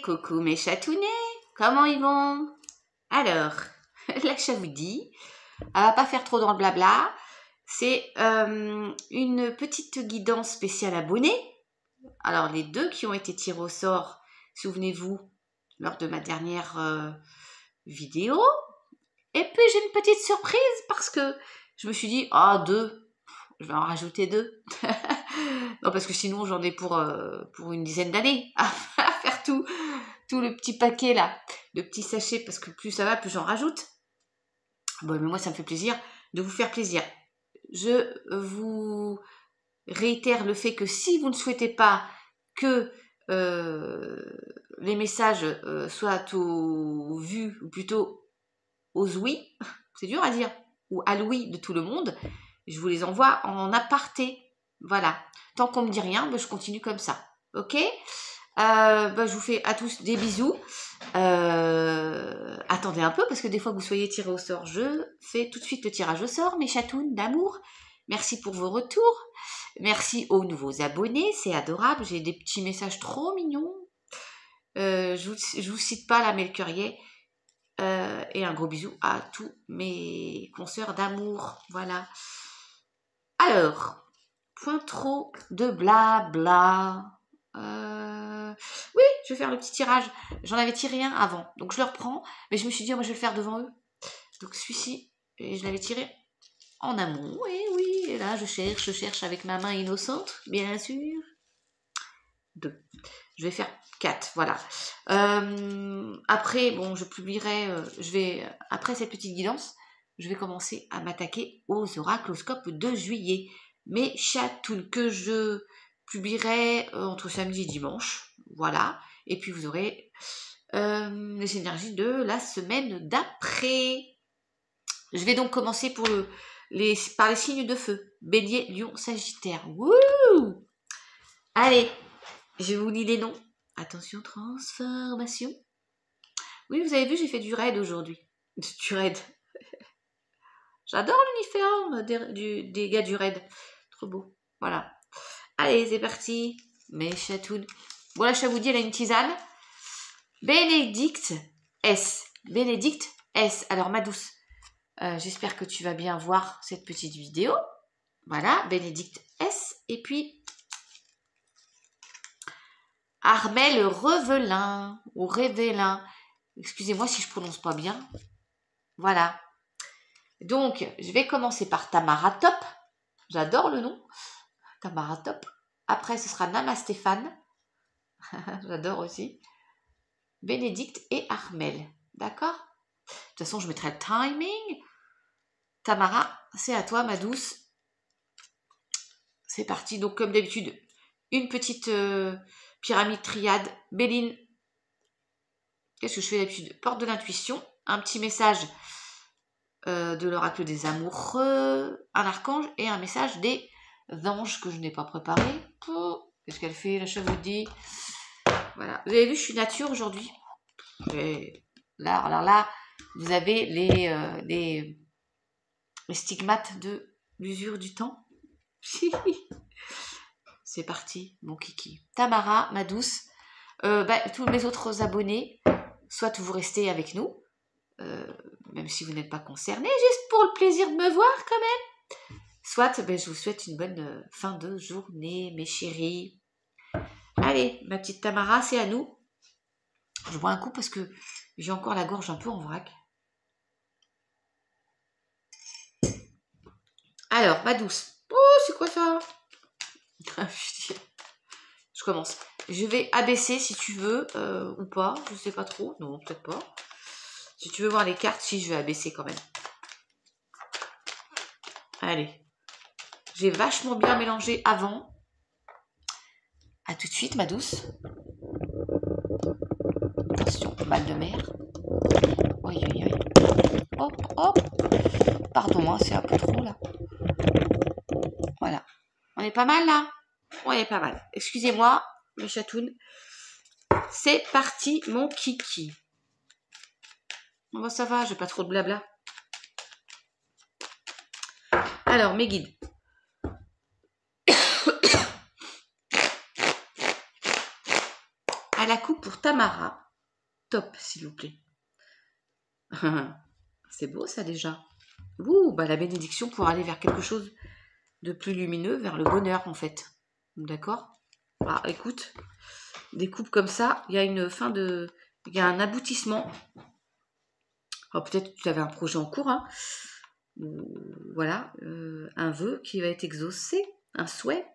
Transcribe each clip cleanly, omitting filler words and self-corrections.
coucou mes chatounnets, comment ils vont? Alors, la Chavoudi, elle va pas faire trop dans le blabla, c'est une petite guidance spéciale abonnée. Alors les deux qui ont été tirés au sort, souvenez-vous, lors de ma dernière vidéo. Et puis j'ai une petite surprise parce que je me suis dit, ah deux, je vais en rajouter deux. Non, parce que sinon j'en ai pour une dizaine d'années à faire tout le petit paquet là, de petits sachets, parce que plus ça va, plus j'en rajoute. Bon, mais moi ça me fait plaisir de vous faire plaisir. Je vous réitère le fait que si vous ne souhaitez pas que les messages soient aux vues, ou plutôt aux ouïes, c'est dur à dire, ou à l'ouïe de tout le monde, je vous les envoie en aparté. Voilà. Tant qu'on me dit rien, je continue comme ça. Ok? Je vous fais à tous des bisous. Attendez un peu, parce que des fois que vous soyez tirés au sort, je fais tout de suite le tirage au sort, mes chatounes d'amour. Merci pour vos retours. Merci aux nouveaux abonnés, c'est adorable. J'ai des petits messages trop mignons. Je vous cite pas là, mais le cœur y est. Et un gros bisou à tous mes consoeurs d'amour. Voilà. Alors, point trop de blabla. Oui, je vais faire le petit tirage. J'en avais tiré un avant, donc je le reprends. Mais je me suis dit, moi je vais le faire devant eux. Donc celui-ci, et je l'avais tiré en amont. Et oui, et là je cherche avec ma main innocente, bien sûr. 2. Je vais faire 4, voilà. Après, bon, je publierai, après cette petite guidance, je vais commencer à m'attaquer aux oracloscopes de juillet. Mes chatounes que je publierai entre samedi et dimanche, voilà. Et puis vous aurez les énergies de la semaine d'après. Je vais donc commencer par les signes de feu. Bélier, Lion, Sagittaire. Wouh! Allez, je vous lis les noms. Attention, transformation. Oui, vous avez vu, j'ai fait du raid aujourd'hui. Du raid. J'adore l'uniforme des gars du raid. Trop beau. Voilà. Allez, c'est parti. Mes chatounes. Bon, la Chavoudi, elle a une tisane. Bénédicte S. Bénédicte S. Alors, ma douce, j'espère que tu vas bien voir cette petite vidéo. Voilà, Bénédicte S. Et puis, Armel Revelin ou Révélin. Excusez-moi si je prononce pas bien. Voilà. Donc, je vais commencer par Tamara Top. J'adore le nom. Tamara Top. Après, ce sera Nama Stéphane. J'adore aussi. Bénédicte et Armel. D'accord? De toute façon, je mettrai le timing. Tamara, c'est à toi, ma douce. C'est parti. Donc, comme d'habitude, une petite pyramide triade. Béline. Qu'est-ce que je fais d'habitude? Porte de l'intuition. Un petit message de l'oracle des amoureux. Un archange et un message des anges que je n'ai pas préparé. Qu'est-ce qu'elle fait, la Chavoudi? Voilà. Vous avez vu, je suis nature aujourd'hui. Là, alors là, vous avez les stigmates de l'usure du temps. C'est parti, mon kiki. Tamara, ma douce. Tous mes autres abonnés, soit vous restez avec nous, même si vous n'êtes pas concernés, juste pour le plaisir de me voir quand même. Soit, je vous souhaite une bonne fin de journée, mes chéris. Allez, ma petite Tamara, c'est à nous. Je bois un coup parce que j'ai encore la gorge un peu en vrac. Alors, ma douce. Oh, c'est quoi ça? Je commence. Je vais abaisser si tu veux, ou pas. Je sais pas trop. Non, peut-être pas. Si tu veux voir les cartes, si je vais abaisser quand même. Allez. J'ai vachement bien mélangé avant. À tout de suite, ma douce. Attention, mal de mer. Oui, oui, oui. Hop, hop. Pardon, hein, c'est un peu trop là. Voilà. On est pas mal là? On est pas mal. Excusez-moi, mes chatounes. C'est parti, mon kiki. Bon, ça va, j'ai pas trop de blabla. Alors, mes guides. à la coupe pour Tamara. Top, s'il vous plaît. C'est beau ça déjà. Ouh, bah la bénédiction pour aller vers quelque chose de plus lumineux, vers le bonheur en fait. D'accord? Ah, écoute, des coupes comme ça, il y a une fin de... Il y a un aboutissement. Alors peut-être que tu avais un projet en cours, hein. Voilà, un vœu qui va être exaucé, un souhait.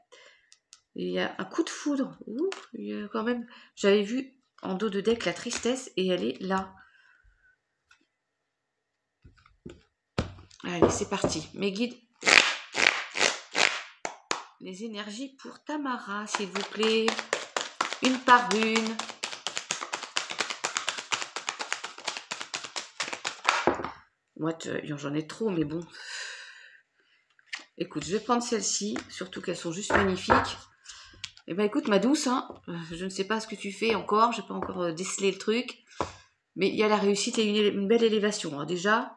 Et il y a un coup de foudre. Ouh, il y a quand même... J'avais vu en dos de deck la tristesse et elle est là. Allez, c'est parti. Mes guides. Les énergies pour Tamara, s'il vous plaît. Une par une. Moi, j'en ai trop, mais bon. Écoute, je vais prendre celle-ci, surtout qu'elles sont juste magnifiques. Eh ben écoute, ma douce, hein, je ne sais pas ce que tu fais encore, je n'ai pas encore décelé le truc. Mais il y a la réussite et une belle élévation. Hein. Déjà,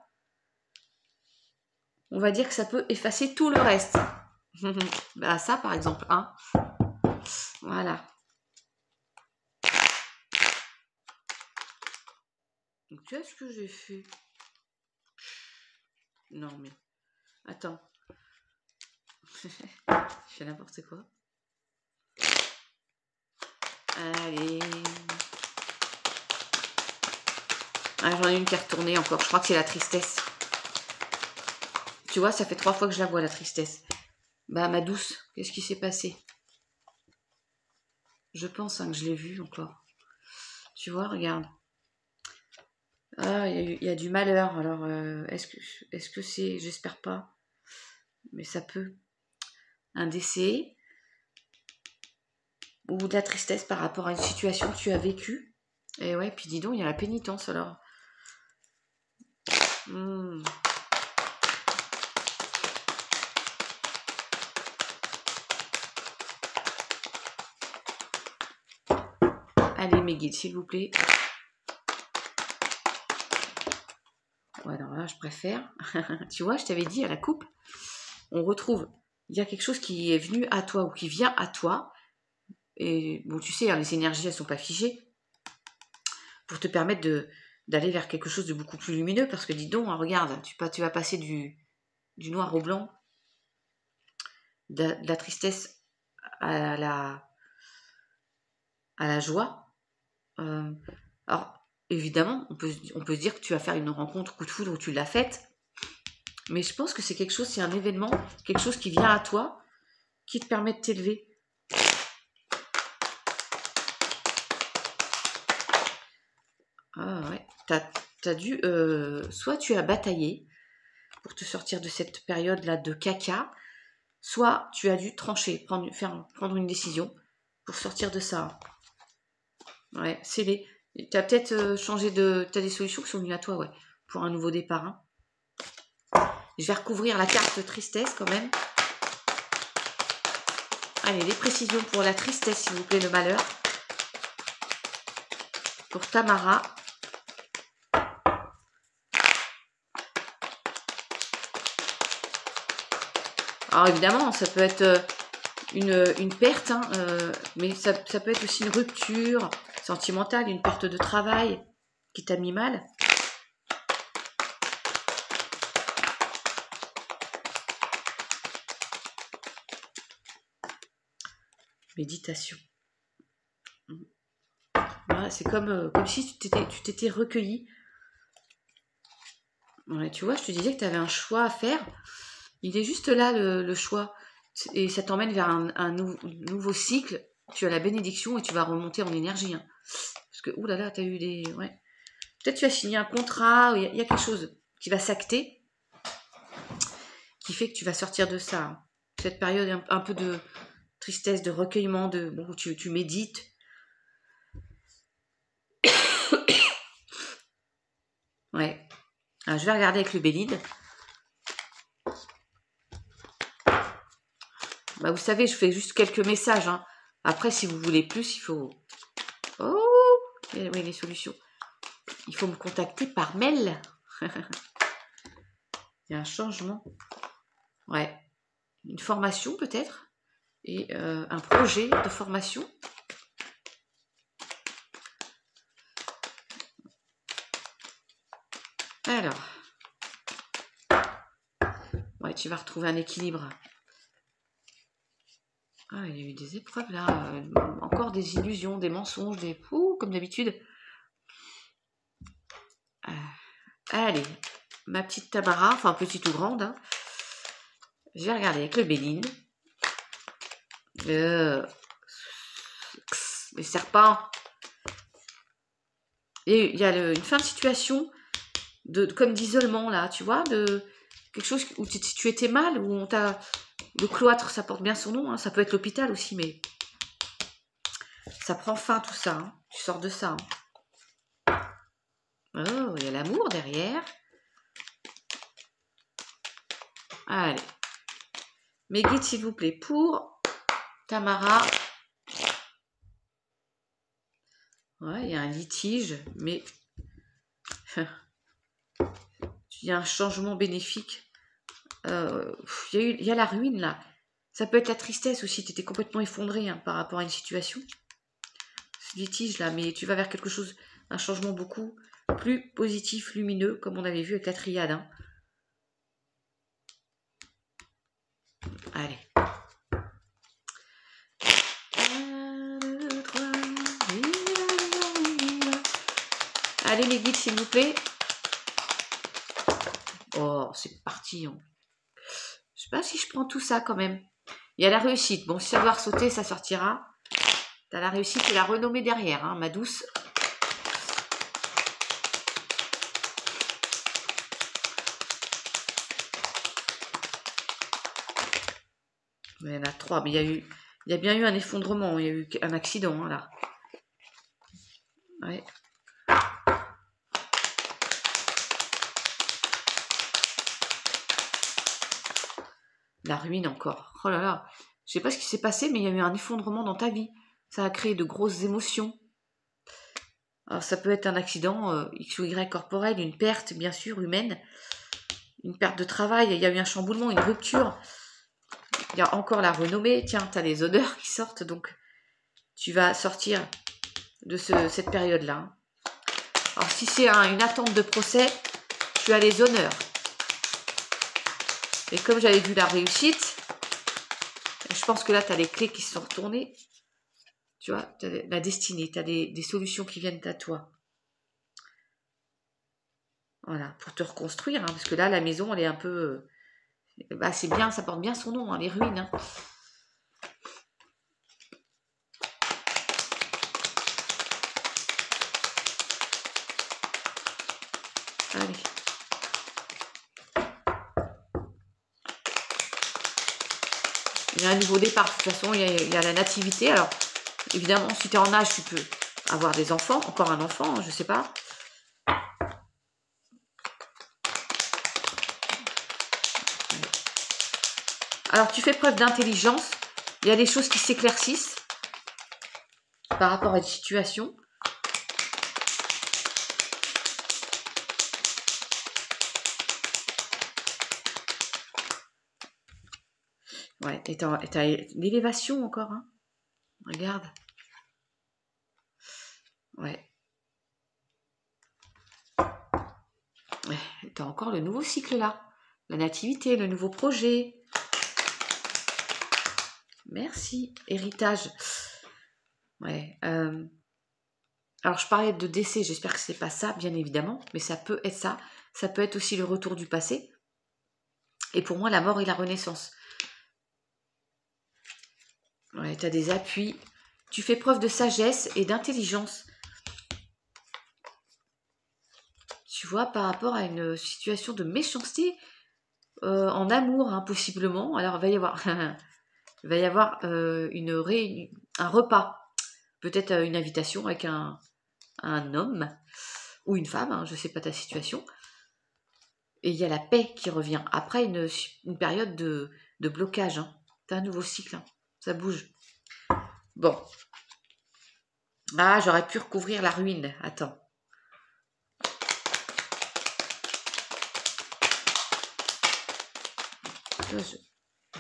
on va dire que ça peut effacer tout le reste. Bah ça, par exemple, hein. Voilà. Qu'est-ce que j'ai fait? Non, mais... Attends. Je fais n'importe quoi. Allez. Ah, j'en ai une qui est retournée encore. Je crois que c'est la tristesse. Tu vois, ça fait 3 fois que je la vois, la tristesse. Bah, ma douce, qu'est-ce qui s'est passé? Je pense hein, que je l'ai vue encore. Tu vois, regarde. Ah, il y a du malheur. Alors, est-ce que c'est... J'espère pas. Mais ça peut. Un décès. Ou de la tristesse par rapport à une situation que tu as vécue. Et ouais, puis dis donc, il y a la pénitence alors. Allez, mes guides, s'il vous plaît. Ouais, alors là, je préfère. Tu vois, je t'avais dit, à la coupe, on retrouve... Il y a quelque chose qui est venu à toi ou qui vient à toi. Et bon, tu sais, hein, les énergies, elles sont pas figées. Pour te permettre d'aller vers quelque chose de beaucoup plus lumineux. Parce que dis donc, hein, regarde, tu vas passer du noir au blanc, de la tristesse à la joie. Alors, évidemment, on peut se dire que tu vas faire une rencontre coup de foudre où tu l'as faite. Mais je pense que c'est quelque chose, c'est un événement, quelque chose qui vient à toi, qui te permet de t'élever. Ah ouais, t'as dû... soit tu as bataillé pour te sortir de cette période-là de caca, soit tu as dû trancher, prendre une décision pour sortir de ça. Ouais, c'est les... Tu as peut-être changé de... Tu as des solutions qui sont venues à toi, ouais, pour un nouveau départ. Hein. Je vais recouvrir la carte tristesse quand même. Allez, les précisions pour la tristesse, s'il vous plaît, le malheur. Pour Tamara. Alors évidemment, ça peut être une perte, hein, mais ça peut être aussi une rupture sentimentale, une perte de travail qui t'a mis mal. Méditation. Voilà, c'est comme si tu t'étais recueilli. Ouais, tu vois, je te disais que tu avais un choix à faire. Il est juste là, le choix. Et ça t'emmène vers un nouveau cycle. Tu as la bénédiction et tu vas remonter en énergie. Hein. Parce que, oulala, tu as eu des... Ouais. Peut-être tu as signé un contrat, il y a quelque chose qui va s'acter, qui fait que tu vas sortir de ça. Hein. Cette période un peu de tristesse, de recueillement, où tu médites. Ouais. Alors, je vais regarder avec le Bélide. Bah, vous savez, je fais juste quelques messages. Hein. Après, si vous voulez plus, il faut... Oh oui, les solutions. Il faut me contacter par mail. Il y a un changement. Ouais. Une formation peut-être. Et un projet de formation. Alors. Ouais, tu vas retrouver un équilibre. Ah, il y a eu des épreuves là. Encore des illusions, des mensonges, des... Ouh, comme d'habitude. Allez, ma petite Tamara, enfin petite ou grande. Hein. Je vais regarder avec le Béline. Les serpents. Et il y a une fin de situation comme d'isolement là, tu vois, de quelque chose où tu étais mal, où on t'a... Le cloître, ça porte bien son nom, hein, ça peut être l'hôpital aussi, mais ça prend fin tout ça, hein, tu sors de ça. Hein. Oh, il y a l'amour derrière. Allez. Mes guides, s'il vous plaît, pour Tamara. Ouais, il y a un litige, mais il y a un changement bénéfique. Il y a la ruine là. Ça peut être la tristesse aussi, tu étais complètement effondré hein, par rapport à une situation. Ce litige là, mais tu vas vers quelque chose, un changement beaucoup plus positif, lumineux, comme on avait vu avec la triade. Hein. Allez. 1, 2, 3. Allez les guides, s'il vous plaît. Oh, c'est parti. Hein. Je sais pas si je prends tout ça quand même. Il y a la réussite. Bon, si ça doit sauter, ça sortira. T'as la réussite et la renommée derrière, hein, ma douce. Il y en a 3, mais il y a bien eu un effondrement, il y a eu un accident, hein, là. Ouais. La ruine encore. Oh là là. Je sais pas ce qui s'est passé, mais il y a eu un effondrement dans ta vie. Ça a créé de grosses émotions. Alors, ça peut être un accident X ou Y corporel, une perte, bien sûr, humaine. Une perte de travail, il y a eu un chamboulement, une rupture. Il y a encore la renommée. Tiens, tu as les odeurs qui sortent, donc tu vas sortir de cette période-là. Alors, si c'est une attente de procès, tu as les honneurs. Et comme j'avais vu la réussite, je pense que là, tu as les clés qui se sont retournées. Tu vois, tu as la destinée, tu as des solutions qui viennent à toi. Voilà, pour te reconstruire, hein, parce que là, la maison, elle est un peu... bah, c'est bien, ça porte bien son nom, hein, les ruines. Hein. Allez. Il y a un nouveau départ. De toute façon, il y a la nativité. Alors, évidemment, si tu es en âge, tu peux avoir des enfants. Encore un enfant, je ne sais pas. Alors, tu fais preuve d'intelligence. Il y a des choses qui s'éclaircissent par rapport à une situation. Ouais, t'as l'élévation encore, hein. Regarde. Ouais. Ouais, t'as encore le nouveau cycle là. La nativité, le nouveau projet. Merci. Héritage. Ouais. Alors, je parlais de décès. J'espère que c'est pas ça, bien évidemment. Mais ça peut être ça. Ça peut être aussi le retour du passé. Et pour moi, la mort et la renaissance. Ouais, t'as des appuis. Tu fais preuve de sagesse et d'intelligence. Tu vois, par rapport à une situation de méchanceté en amour, hein, possiblement. Alors, il va y avoir, un repas. Peut-être une invitation avec un homme ou une femme, hein, je ne sais pas ta situation. Et il y a la paix qui revient. Après une période de blocage. Hein. C'est un nouveau cycle. Hein. Ça bouge. Bon. Ah, j'aurais pu recouvrir la ruine. Attends.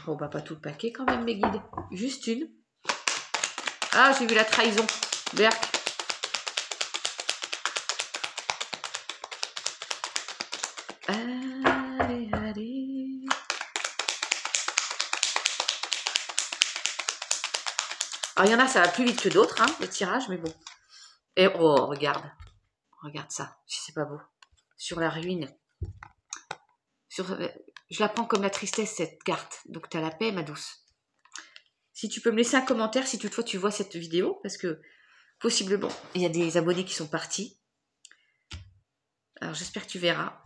Oh, bah, pas tout le paquet quand même, mes guides. Juste une. Ah, j'ai vu la trahison. Berk. Allez, allez. Alors, il y en a, ça va plus vite que d'autres, hein, le tirage, mais bon. Et oh, regarde. Regarde ça, si c'est pas beau. Sur la ruine. Je la prends comme la tristesse, cette carte. Donc, tu as la paix, ma douce. Si tu peux me laisser un commentaire, si toutefois tu vois cette vidéo, parce que possiblement, il y a des abonnés qui sont partis. Alors, j'espère que tu verras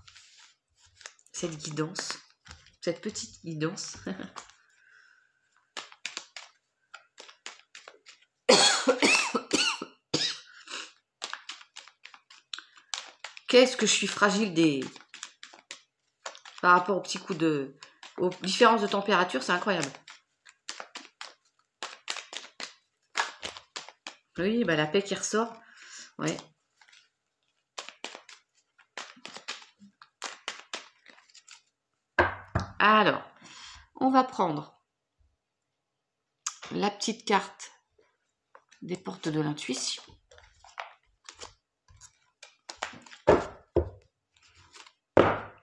cette guidance. Cette petite guidance. Qu'est-ce que je suis fragile par rapport aux petits coups aux différences de température, c'est incroyable. Oui, bah la paix qui ressort. Ouais. Alors, on va prendre la petite carte des portes de l'intuition.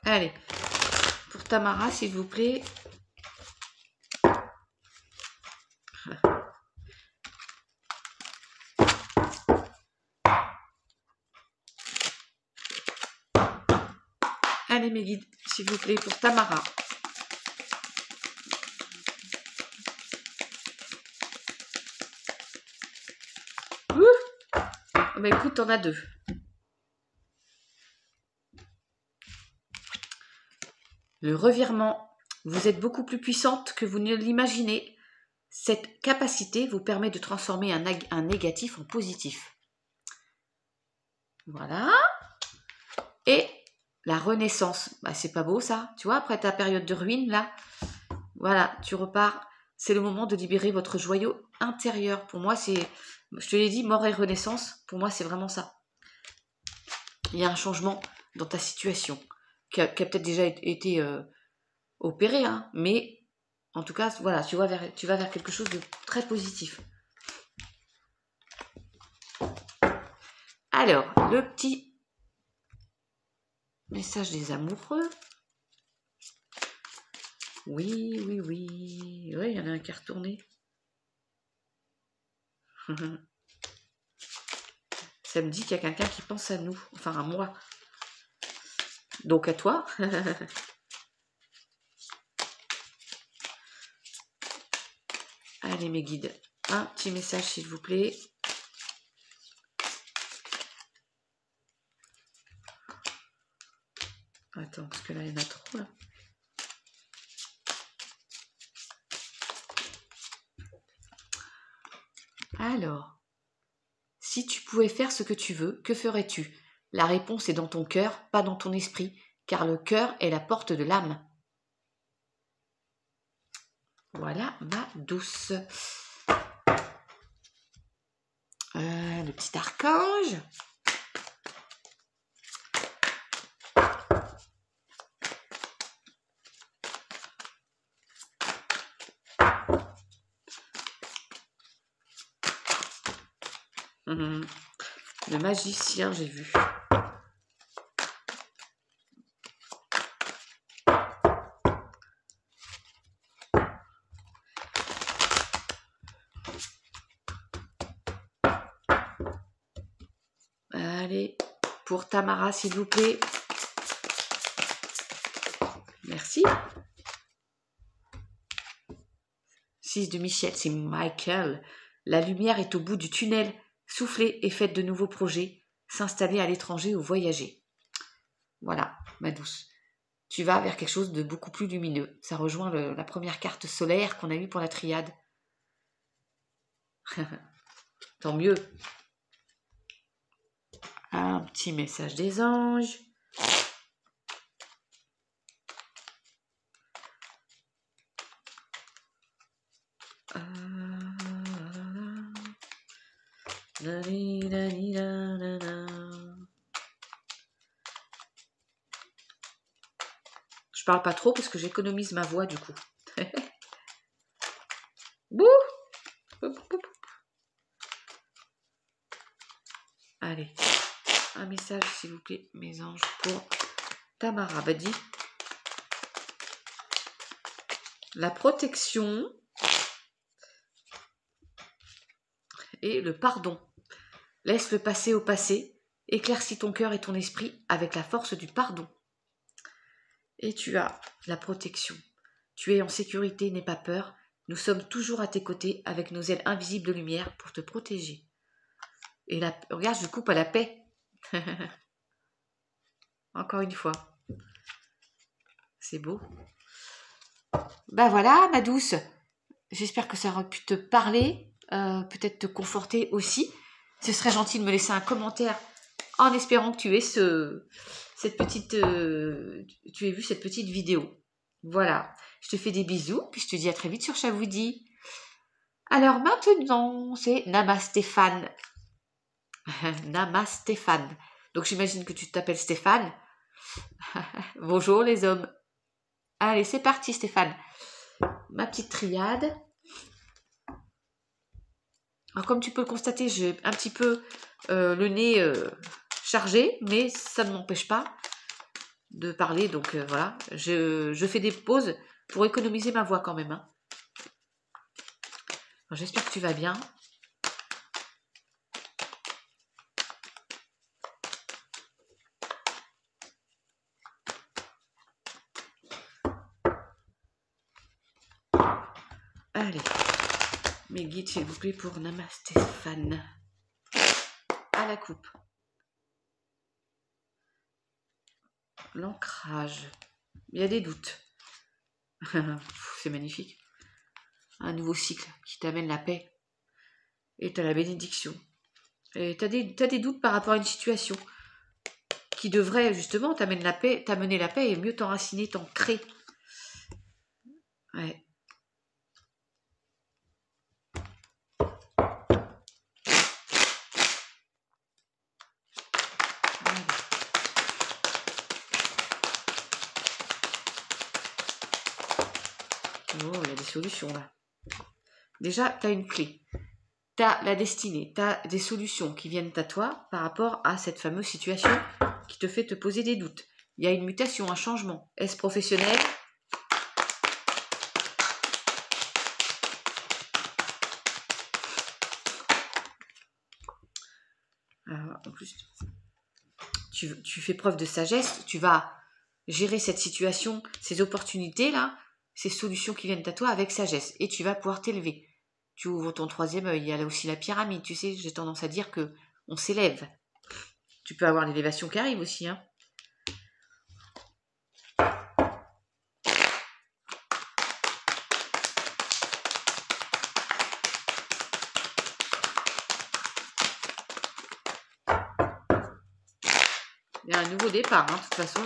Allez, pour Tamara, s'il vous plaît. Allez, mes guides, s'il vous plaît, pour Tamara. Oh, bah écoute, t'en as deux. Le revirement. Vous êtes beaucoup plus puissante que vous ne l'imaginez. Cette capacité vous permet de transformer un négatif en positif. Voilà. Et la renaissance. Bah, c'est pas beau ça. Tu vois, après ta période de ruine, là, voilà, tu repars. C'est le moment de libérer votre joyau intérieur. Pour moi, c'est, je te l'ai dit, mort et renaissance. Pour moi, c'est vraiment ça. Il y a un changement dans ta situation qui a peut-être déjà été opéré, hein, mais en tout cas, voilà, tu vas vers quelque chose de très positif. Alors, le petit message des amoureux. Oui, oui, oui. Oui, il y en a un qui est retourné. Ça me dit qu'il y a quelqu'un qui pense à nous, enfin à moi. Donc à toi. Allez mes guides, un petit message s'il vous plaît. Attends, parce que là il y en a trop là. Alors, si tu pouvais faire ce que tu veux, que ferais-tu? La réponse est dans ton cœur, pas dans ton esprit, car le cœur est la porte de l'âme. Voilà ma douce. Le petit archange. Le magicien, j'ai vu. Allez, pour Tamara, s'il vous plaît. Merci. 6 de Michel, c'est Michael. La lumière est au bout du tunnel. Soufflez et faites de nouveaux projets. S'installer à l'étranger ou voyager. Voilà, ma douce. Tu vas vers quelque chose de beaucoup plus lumineux. Ça rejoint la première carte solaire qu'on a eue pour la triade. Tant mieux. Un petit message des anges. Je parle pas trop parce que j'économise ma voix du coup. Bouh. Allez, un message s'il vous plaît, mes anges, pour Tamara, bah dis. La protection et le pardon. Laisse le passé au passé. Éclaircis ton cœur et ton esprit avec la force du pardon. Et tu as la protection. Tu es en sécurité, n'aie pas peur. Nous sommes toujours à tes côtés avec nos ailes invisibles de lumière pour te protéger. Et là, regarde, je coupe à la paix. Encore une fois. C'est beau. Ben voilà, ma douce. J'espère que ça aura pu te parler, peut-être te conforter aussi. Ce serait gentil de me laisser un commentaire en espérant que tu aies tu aies vu cette petite vidéo. Voilà. Je te fais des bisous, puis je te dis à très vite sur Chavoudi. Alors maintenant, c'est Namastéphane. Namastéphane. Donc j'imagine que tu t'appelles Stéphane. Bonjour les hommes. Allez, c'est parti Stéphane. Ma petite triade. Alors comme tu peux le constater, j'ai un petit peu le nez chargé, mais ça ne m'empêche pas de parler. Donc voilà, je fais des pauses pour économiser ma voix quand même. Hein. J'espère que tu vas bien. Allez, mes guides s'il vous plaît pour Namastéphane. À la coupe. L'ancrage. Il y a des doutes. C'est magnifique. Un nouveau cycle qui t'amène la paix. Et t'as la bénédiction. Et t'as des doutes par rapport à une situation qui devrait justement t'amener la paix et mieux t'enraciner, t'ancrer. Ouais. Oh, il y a des solutions là. Déjà, tu as une clé. Tu as la destinée. Tu as des solutions qui viennent à toi par rapport à cette fameuse situation qui te fait te poser des doutes. Il y a une mutation, un changement. Est-ce professionnel? En plus, tu fais preuve de sagesse. Tu vas gérer cette situation, ces opportunités-là, ces solutions qui viennent à toi avec sagesse. Et tu vas pouvoir t'élever. Tu ouvres ton troisième œil. Il y a là aussi la pyramide. Tu sais, j'ai tendance à dire que on s'élève. Tu peux avoir l'élévation qui arrive aussi. Hein. Il y a un nouveau départ, hein, de toute façon.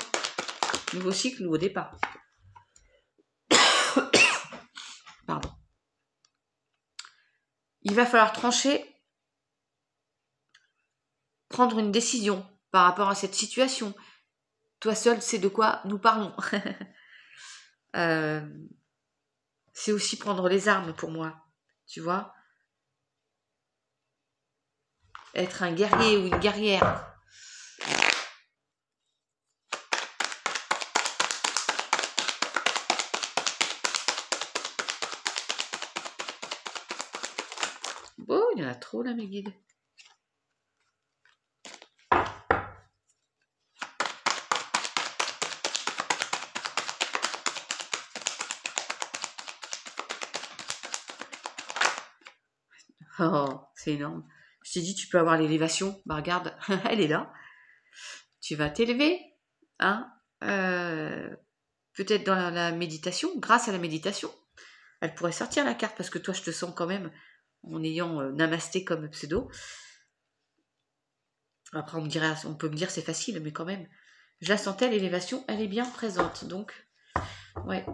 Nouveau cycle, nouveau départ. Pardon. Il va falloir trancher, prendre une décision par rapport à cette situation. Toi seul sais de quoi nous parlons. C'est aussi prendre les armes pour moi, tu vois. Être un guerrier ou une guerrière. Bon, il y en a trop là, mes guides. Oh, c'est énorme. Je t'ai dit, tu peux avoir l'élévation. Bah regarde, elle est là. Tu vas t'élever, hein. Peut-être dans la méditation, grâce à la méditation. Elle pourrait sortir la carte parce que toi, je te sens quand même en ayant Namasté comme pseudo. Après, on peut me dire c'est facile, mais quand même, je la sentais, l'élévation, elle est bien présente. Donc, ouais.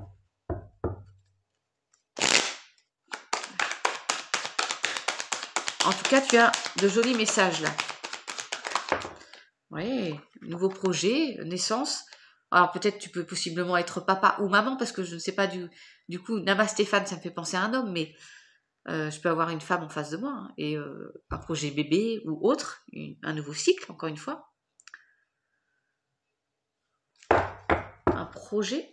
En tout cas, tu as de jolis messages là. Ouais, nouveau projet, naissance. Alors peut-être tu peux possiblement être papa ou maman parce que je ne sais pas du coup, Namastéphane, ça me fait penser à un homme, mais je peux avoir une femme en face de moi hein, et un projet bébé ou autre, un nouveau cycle, encore une fois. projet.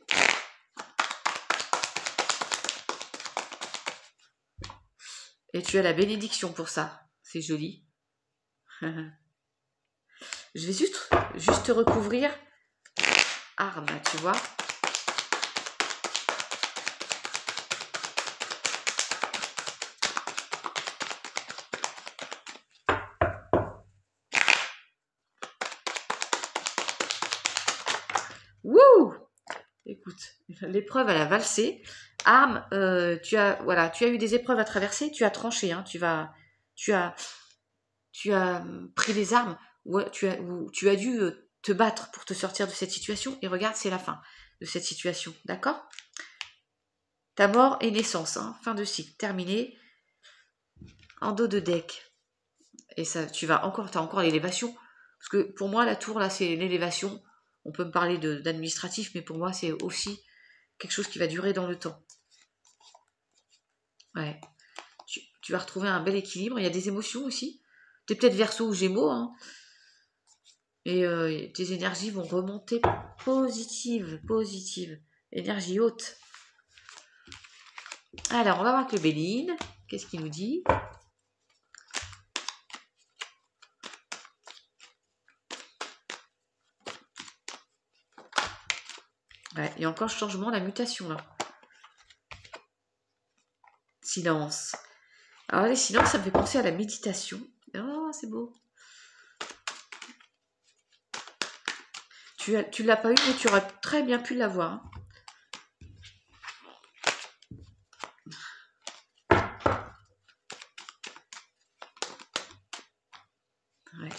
Et tu as la bénédiction pour ça. C'est joli. Je vais juste recouvrir arme, tu vois. Wouh! Écoute, l'épreuve, elle a valsé. Arme, tu as eu des épreuves à traverser, tu as tranché, hein, tu as pris les armes, ou tu as dû te battre pour te sortir de cette situation, et regarde, c'est la fin de cette situation, d'accord? Ta mort et naissance, hein, fin de cycle, terminé, en dos de deck. Et ça, t'as encore l'élévation, parce que pour moi, la tour, là, c'est l'élévation. On peut me parler d'administratif, mais pour moi, c'est aussi quelque chose qui va durer dans le temps. Ouais. Tu vas retrouver un bel équilibre. Il y a des émotions aussi. T'es peut-être Verseau ou Gémeaux, hein. Et tes énergies vont remonter positives. Énergie haute. Alors, on va voir avec le Béline. Qu'est-ce qu'il nous dit? Ouais, il y a encore le changement, la mutation, là. Silence. Alors, les silences, ça me fait penser à la méditation. Oh, c'est beau. Tu l'as pas eu, mais tu aurais très bien pu l'avoir, hein. Ouais.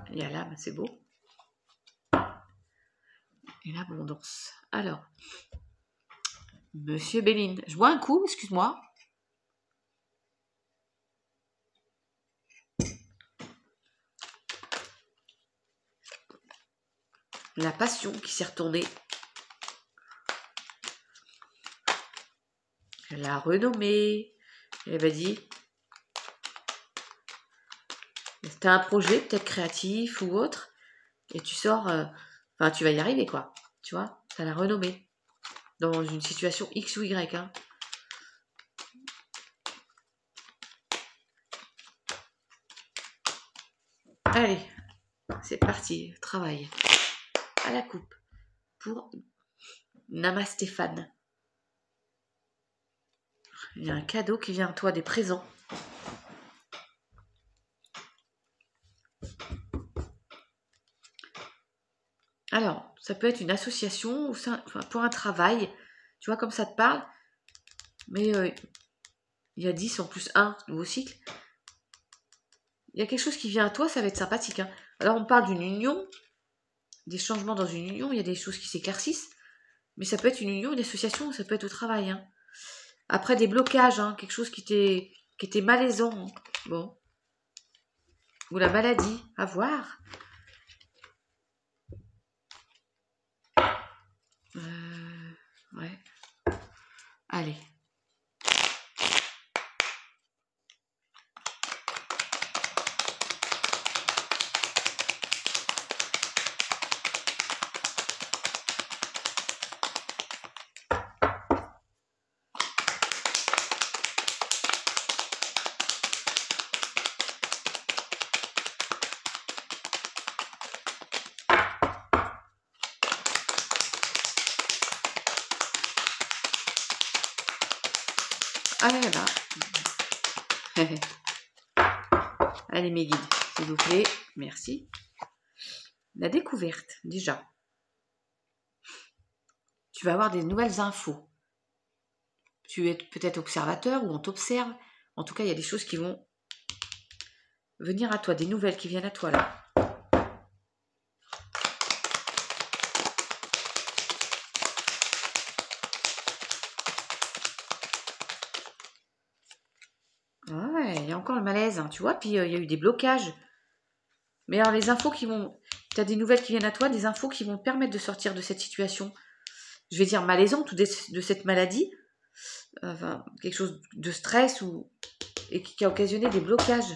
Il y a l'âme, c'est beau. Et l'abondance. Alors, Monsieur Béline, je bois un coup, excuse-moi. La passion qui s'est retournée. Elle l'a renommée. Elle m'a dit, c'était un projet peut-être créatif ou autre, et tu sors, enfin tu vas y arriver quoi, tu vois, ça l'a renommée dans une situation X ou Y, hein. Allez, c'est parti, travail à la coupe pour Namastéphane. Il y a un cadeau qui vient à toi, des présents. Alors, ça peut être une association ou ça, enfin, pour un travail, tu vois, comme ça te parle, mais il y a 10 en plus 1, nouveau cycle. Il y a quelque chose qui vient à toi, ça va être sympathique, hein. Alors, on parle d'une union, des changements dans une union, il y a des choses qui s'éclaircissent, mais ça peut être une union, une association, ça peut être au travail, hein. Après, des blocages, hein, quelque chose qui était malaisant, hein. Bon. Ou la maladie, à voir. Ouais. Allez. Allez, là. Allez, mes guides, s'il vous plaît. Merci. La découverte, déjà. Tu vas avoir des nouvelles infos. Tu es peut-être observateur ou on t'observe. En tout cas, il y a des choses qui vont venir à toi, des nouvelles qui viennent à toi, là. Ouais, il y a encore le malaise, hein, tu vois. Puis, il y a eu des blocages. Mais alors, les infos qui vont... Tu as des nouvelles qui viennent à toi, des infos qui vont te permettre de sortir de cette situation, je vais dire malaisante, ou de cette maladie. Enfin, quelque chose de stress et qui a occasionné des blocages.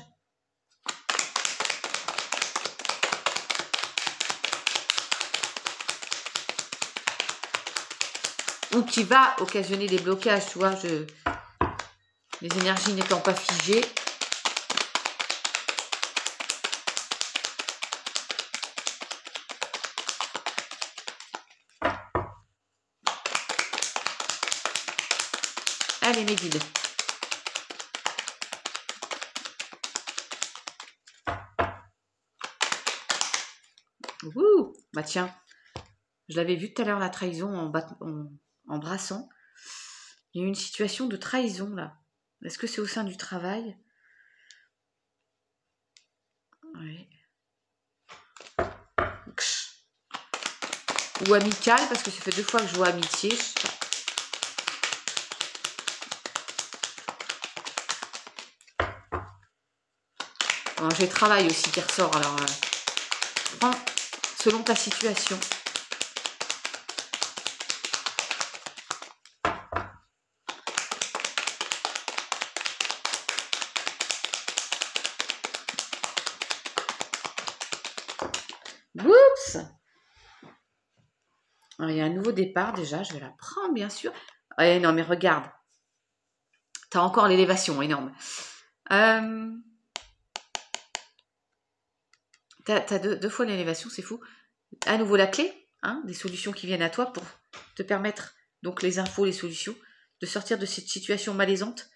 ou qui va occasionner des blocages, tu vois, les énergies n'étant pas figées. Allez, mes guides. Ouh, bah tiens, je l'avais vu tout à l'heure, la trahison en brassant. Il y a eu une situation de trahison, là. Est-ce que c'est au sein du travail? Oui. Ou amical, parce que ça fait 2 fois que je vois amitié. J'ai travail aussi qui ressort, alors prends selon ta situation. Oups! Alors, il y a un nouveau départ déjà, je vais la prendre bien sûr. Ouais, non mais regarde, t'as encore l'élévation énorme. T'as deux fois l'élévation, c'est fou. À nouveau la clé, hein, des solutions qui viennent à toi pour te permettre, donc les infos, les solutions, de sortir de cette situation malaisante,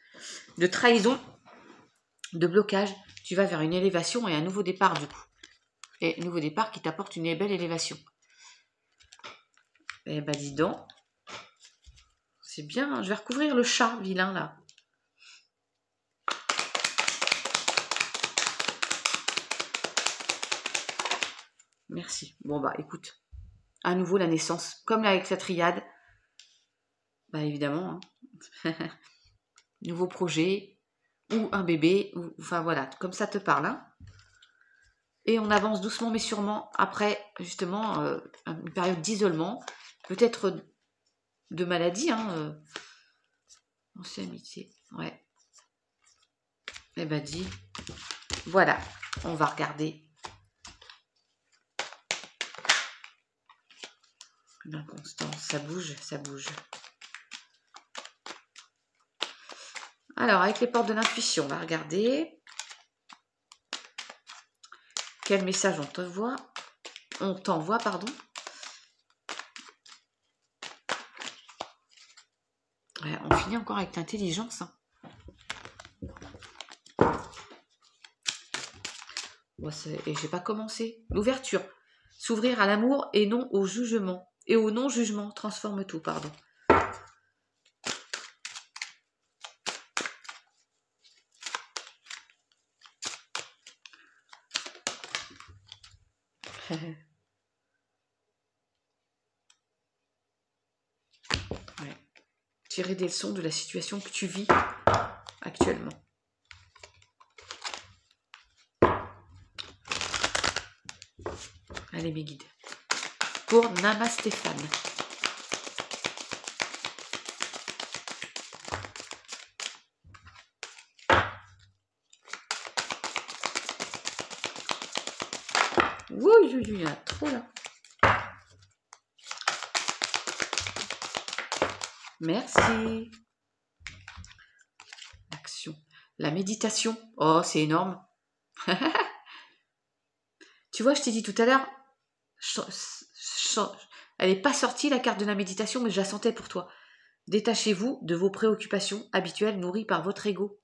de trahison, de blocage. Tu vas vers une élévation et un nouveau départ du coup. Et un nouveau départ qui t'apporte une belle élévation. Eh ben dis donc, c'est bien, hein. Je vais recouvrir le chat vilain là. Merci. Bon bah écoute, à nouveau la naissance, comme avec la triade. Bah évidemment, hein. Nouveau projet, ou un bébé, ou enfin voilà, comme ça te parle. Hein. Et on avance doucement mais sûrement après justement une période d'isolement, peut-être de maladie, hein. Ancienne amitié, ouais. Eh ben dis, voilà, on va regarder. L'inconstance, ça bouge, ça bouge. Alors, avec les portes de l'intuition, on va regarder. Quel message on t'envoie, pardon. Ouais, on finit encore avec l'intelligence. Hein. Bon, et j'ai pas commencé. L'ouverture. S'ouvrir à l'amour et non au jugement. Et au non-jugement. Transforme tout, pardon. Ouais. Tirer des leçons de la situation que tu vis actuellement. Allez mes guides. Pour Namastéphane. Oui, il y en a trop là. Merci. L'action. La méditation. Oh, c'est énorme. Tu vois, je t'ai dit tout à l'heure, elle n'est pas sortie la carte de la méditation, mais je la sentais pour toi. Détachez-vous de vos préoccupations habituelles nourries par votre ego.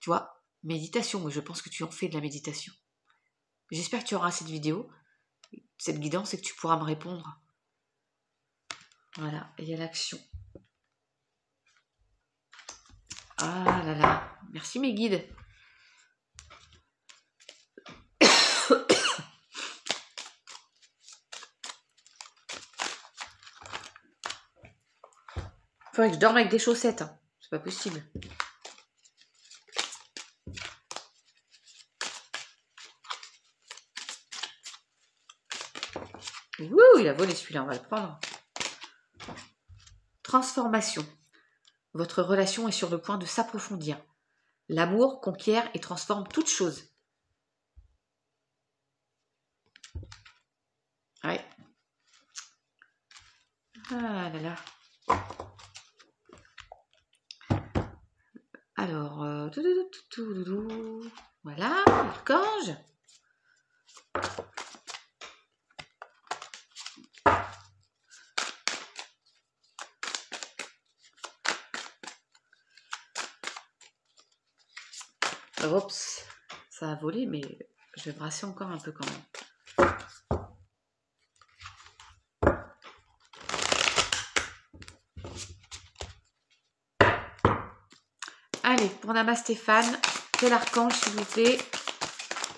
Tu vois, méditation, mais je pense que tu en fais de la méditation. J'espère que tu auras cette vidéo, cette guidance, et que tu pourras me répondre. Voilà, et il y a l'action. Ah là là, merci mes guides. Faudrait que je dorme avec des chaussettes, hein. C'est pas possible. Ouh, il a volé celui-là, on va le prendre. Transformation. Votre relation est sur le point de s'approfondir. L'amour conquiert et transforme toute chose. Ouais. Ah là là. Alors, voilà, l'archange. Oups, ça a volé, mais je vais brasser encore un peu quand même. Allez, pour Nama Stéphane, quel archange s'il vous plaît?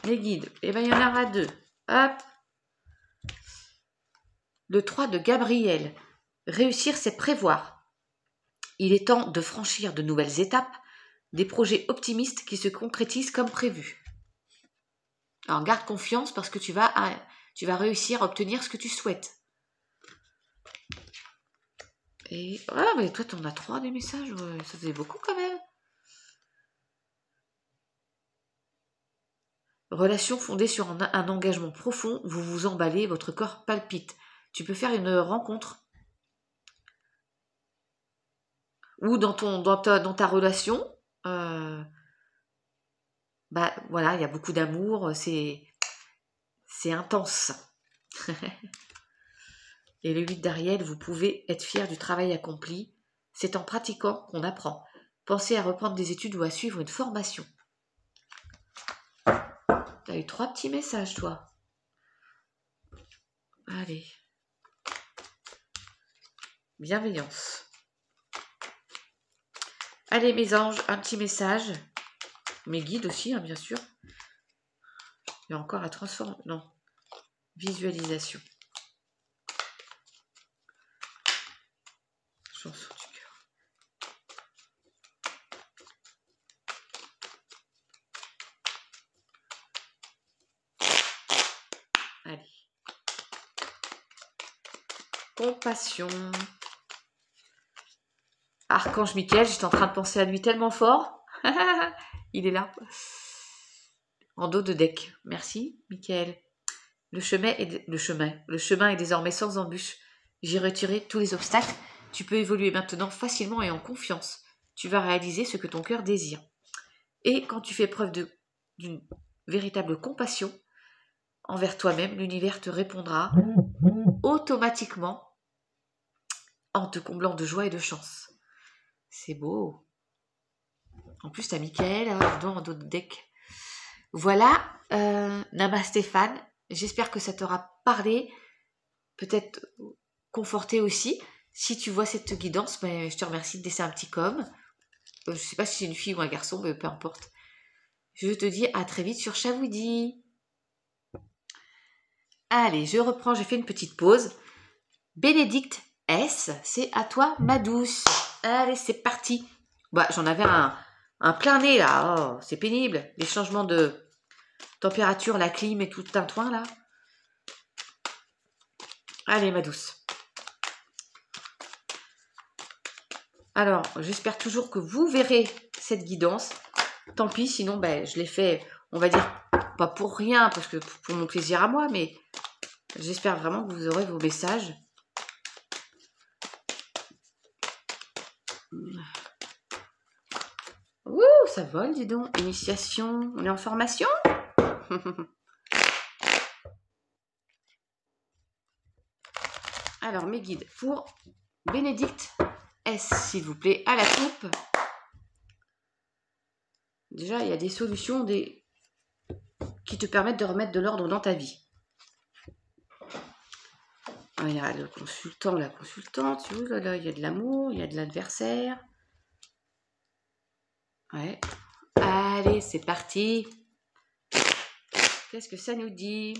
Les guides. Eh bien, il y en aura deux. Hop. Le 3 de Gabriel. Réussir, c'est prévoir. Il est temps de franchir de nouvelles étapes, des projets optimistes qui se concrétisent comme prévu. Alors, garde confiance parce que tu vas réussir à obtenir ce que tu souhaites. Et mais toi, t'en as 3 des messages. Ouais, ça faisait beaucoup quand même. Relation fondée sur un engagement profond, vous vous emballez, votre corps palpite. Tu peux faire une rencontre ou dans ta relation, bah voilà, il y a beaucoup d'amour, c'est intense. Et le 8 d'Ariel, vous pouvez être fier du travail accompli. C'est en pratiquant qu'on apprend. Pensez à reprendre des études ou à suivre une formation. T'as eu 3 petits messages, toi. Allez. Bienveillance. Allez, mes anges, un petit message. Mes guides aussi, hein, bien sûr. Il y a encore à transformer. Non. Visualisation. Chanson du cœur. Allez. Compassion. Archange Michael, j'étais en train de penser à lui tellement fort. Il est là. En dos de deck. Merci, Michael. Le chemin est désormais sans embûche. J'ai retiré tous les obstacles. Tu peux évoluer maintenant facilement et en confiance. Tu vas réaliser ce que ton cœur désire. Et quand tu fais preuve d'une véritable compassion envers toi-même, l'univers te répondra automatiquement en te comblant de joie et de chance. C'est beau. En plus, t'as Michael en dos de deck. Voilà, Nama Stéphane. J'espère que ça t'aura parlé, peut-être conforté aussi. Si tu vois cette guidance, je te remercie de laisser un petit com. Je ne sais pas si c'est une fille ou un garçon, mais peu importe. Je te dis à très vite sur Chavoudi. Allez, je reprends, j'ai fait une petite pause. Bénédicte S, c'est à toi ma douce. Allez, c'est parti. Bah, j'en avais un plein nez là. Oh, c'est pénible. Les changements de température, la clim et tout un tintouin là. Allez, ma douce. Alors, j'espère toujours que vous verrez cette guidance. Tant pis, sinon, je l'ai fait, on va dire, pas pour rien, parce que pour mon plaisir à moi, mais j'espère vraiment que vous aurez vos messages. Ouh, ça vole, dis donc. Initiation, on est en formation. Alors, mes guides pour Bénédicte S, s'il vous plaît, à la coupe. Déjà, il y a des solutions qui te permettent de remettre de l'ordre dans ta vie. Ah, il y a le consultant, la consultante. Là, il y a de l'amour, il y a de l'adversaire. Ouais. Allez, c'est parti. Qu'est-ce que ça nous dit?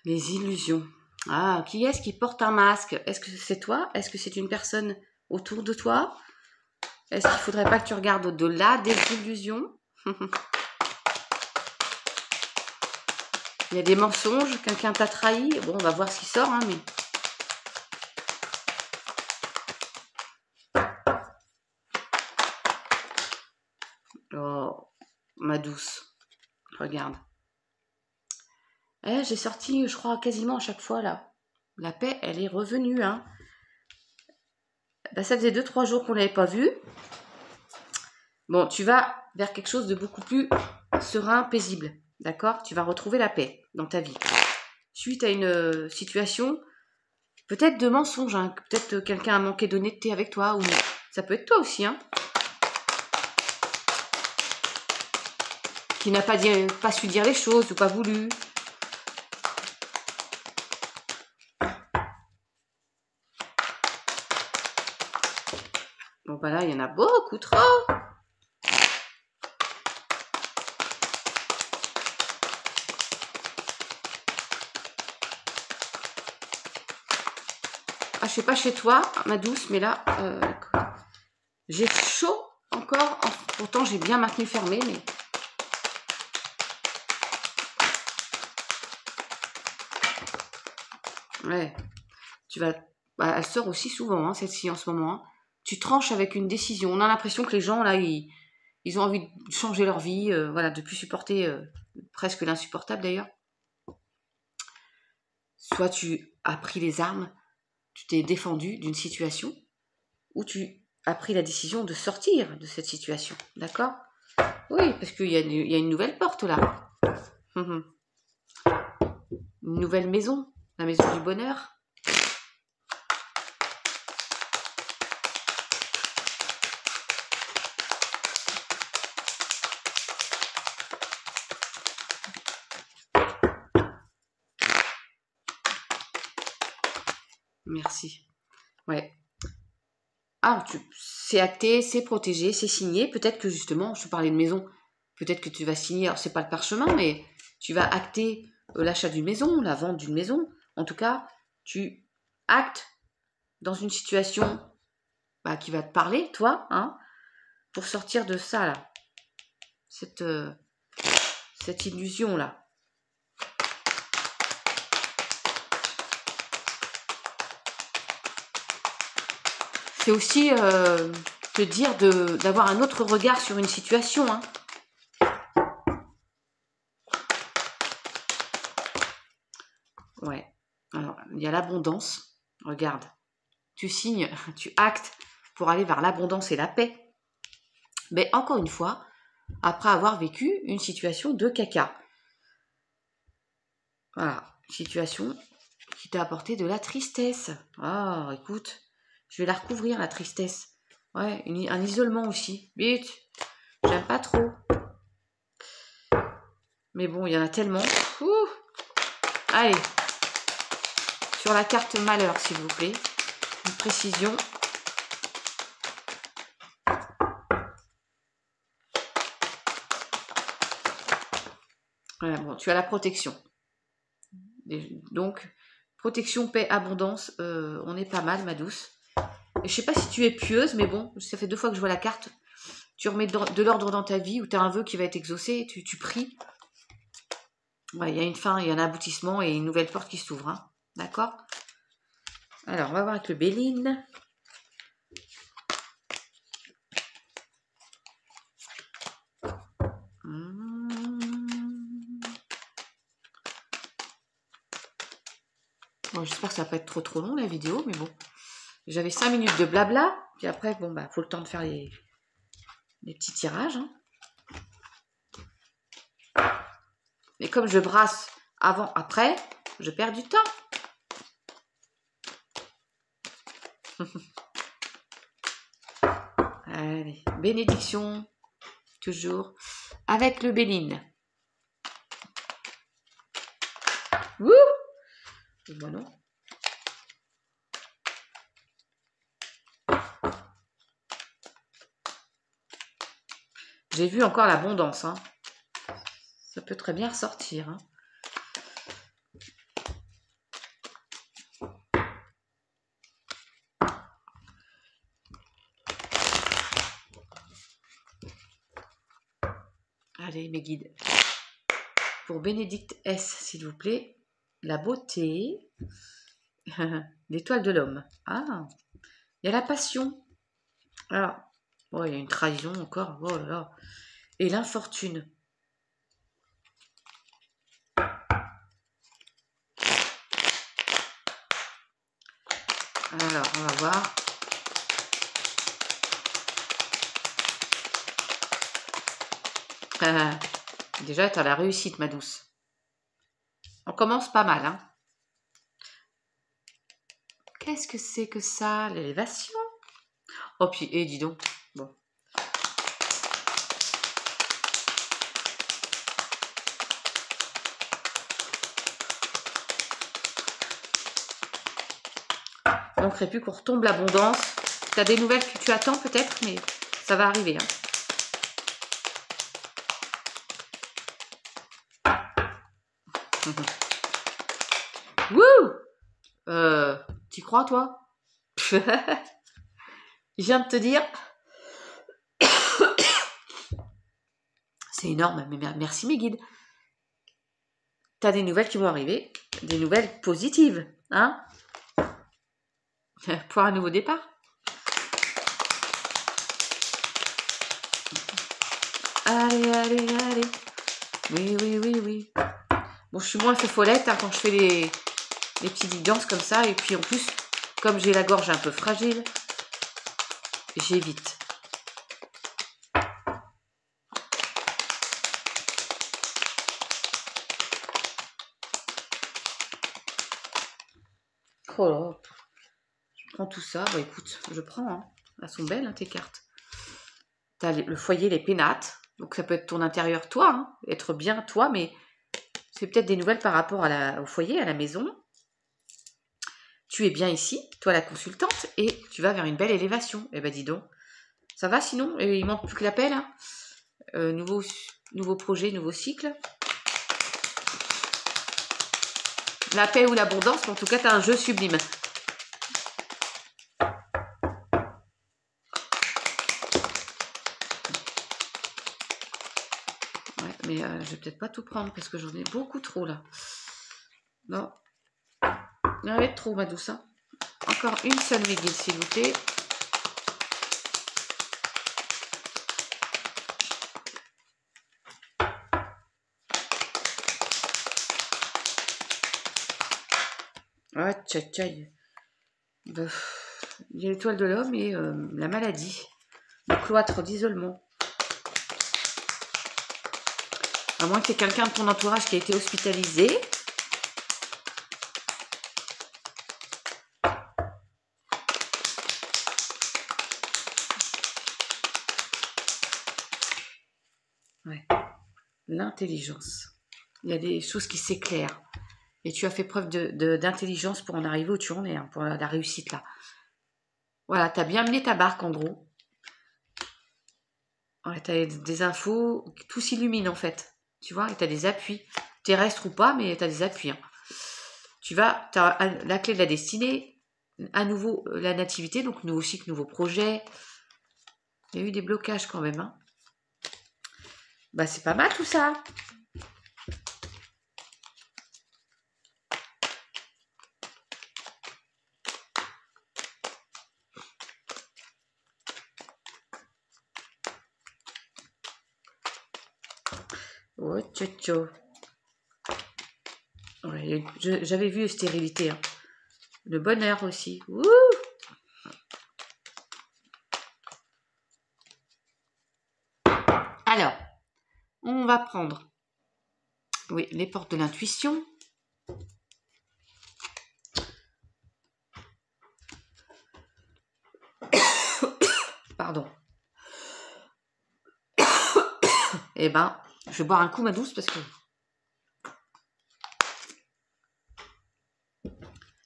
Les illusions. Ah, qui est-ce qui porte un masque? Est-ce que c'est toi? Est-ce que c'est une personne autour de toi? Est-ce qu'il ne faudrait pas que tu regardes au-delà des illusions? Il y a des mensonges, quelqu'un t'a trahi. Bon, on va voir ce qui sort, hein, mais... Oh, ma douce. Regarde. Eh, j'ai sorti, je crois, quasiment à chaque fois, là. La paix, elle est revenue, hein. Ben, ça faisait 2-3 jours qu'on ne l'avait pas vue. Bon, tu vas vers quelque chose de beaucoup plus serein, paisible. D'accord? Tu vas retrouver la paix dans ta vie. Suite à une situation, peut-être de mensonge, hein. Peut-être quelqu'un a manqué d'honnêteté avec toi, ou ça peut être toi aussi, hein. Qui n'a pas su dire les choses, ou pas voulu. Bon, bah là, il y en a beaucoup trop. Ah, je sais pas chez toi, ma douce, mais là, j'ai chaud encore. Pourtant, j'ai bien maintenu fermé, mais... Ouais, tu vas... Bah, elle sort aussi souvent, hein, celle-ci, en ce moment. Hein. Tu tranches avec une décision. On a l'impression que les gens, là, ils ont envie de changer leur vie, voilà, de plus supporter presque l'insupportable, d'ailleurs. Soit tu as pris les armes, tu t'es défendu d'une situation, ou tu as pris la décision de sortir de cette situation. D'accord? Oui, parce qu'il y a une nouvelle porte, là. Une nouvelle maison. La maison du bonheur. Merci. Ouais. Ah, c'est acté, c'est protégé, c'est signé. Peut-être que justement, je te parlais de maison, peut-être que tu vas signer, alors c'est pas le parchemin, mais tu vas acter l'achat d'une maison, la vente d'une maison. En tout cas, tu actes dans une situation qui va te parler, toi, hein, pour sortir de ça, là. Cette illusion-là. C'est aussi te dire d'avoir un autre regard sur une situation, hein. Ouais. Alors, il y a l'abondance. Regarde. Tu signes, tu actes pour aller vers l'abondance et la paix. Mais encore une fois, après avoir vécu une situation de caca. Voilà. Situation qui t'a apporté de la tristesse. Ah, écoute, je vais la recouvrir, la tristesse. Ouais, un isolement aussi. Vite. J'aime pas trop. Mais bon, il y en a tellement. Ouh. Allez. Sur la carte malheur, s'il vous plaît. Une précision. Voilà, bon, tu as la protection. Donc, protection, paix, abondance, on est pas mal, ma douce. Et je sais pas si tu es pieuse, mais bon, ça fait 2 fois que je vois la carte. Tu remets de l'ordre dans ta vie, ou tu as un vœu qui va être exaucé, tu pries. Ouais, il y a une fin, il y a un aboutissement et une nouvelle porte qui s'ouvre. Hein. D'accord? Alors, on va voir avec le Béline. Bon, j'espère que ça va pas être trop long la vidéo, mais bon. J'avais 5 minutes de blabla, puis après, bon, bah, faut le temps de faire les petits tirages. Hein. Et comme je brasse avant, après, je perds du temps. Allez, bénédiction, toujours, avec le Béline. Wouh! Moi non. J'ai vu encore l'abondance. Hein. Ça peut très bien ressortir. Hein. Allez, mes guides. Pour Bénédicte S, s'il vous plaît. La beauté. L'étoile de l'homme. Ah, il y a la passion. Alors, oh, il y a une trahison encore. Oh là là. et l'infortune. Alors, on va voir. Déjà, tu as la réussite, ma douce. On commence pas mal, hein. Qu'est-ce que c'est que ça? L'élévation? Oh, puis, dis donc. Bon. Il ne manquerait plus qu'on retombe l'abondance. Tu as des nouvelles que tu attends peut-être, mais ça va arriver, hein. Wouh! T'y crois, toi? Je viens de te dire. C'est énorme, mais merci mes guides. T'as des nouvelles qui vont arriver, des nouvelles positives, hein? Pour un nouveau départ. Allez, allez, allez. Oui, oui, oui, oui. Bon, je suis moins fait follette, hein, quand je fais les petites danses comme ça. Et puis en plus, comme j'ai la gorge un peu fragile, j'évite. Oh là, je prends tout ça. Bah écoute, je prends, hein. Elles sont belles, hein, tes cartes. T'as le foyer, les pénates. Donc ça peut être ton intérieur, toi, hein, être bien toi, mais c'est peut-être des nouvelles par rapport au foyer, à la maison. Tu es bien ici, toi la consultante, et tu vas vers une belle élévation. Eh ben dis donc, ça va sinon? Et il manque plus que l'appel, hein. Nouveau projet, nouveau cycle. La paix ou l'abondance, mais en tout cas, tu as un jeu sublime. Ouais, mais je vais peut-être pas tout prendre parce que j'en ai beaucoup trop là. Non. Il y en avait trop, ma douce, hein. Encore une seule McGill, s'il vous plaît. Ah, tchaï, tchaï. Il y a l'étoile de l'homme et la maladie. Le cloître d'isolement. À moins qu'il y ait quelqu'un de ton entourage qui a été hospitalisé. Ouais. L'intelligence. Il y a des choses qui s'éclairent. Et tu as fait preuve d'intelligence pour en arriver où tu en es, hein, pour la réussite là. Voilà, tu as bien mené ta barque en gros. Ouais, tu as des infos, tout s'illumine en fait. Tu vois, et tu as des appuis. Terrestres ou pas, mais tu as des appuis, hein. Tu as la clé de la destinée, à nouveau la nativité, donc nouveau cycle, nouveau projet. Il y a eu des blocages quand même, hein. Bah c'est pas mal tout ça. Oh, tcho. Ouais, j'avais vu stérilité, hein. Le bonheur aussi. Ouh. Alors, on va prendre, oui, les portes de l'intuition. Pardon. Eh ben, je vais boire un coup, ma douce, parce que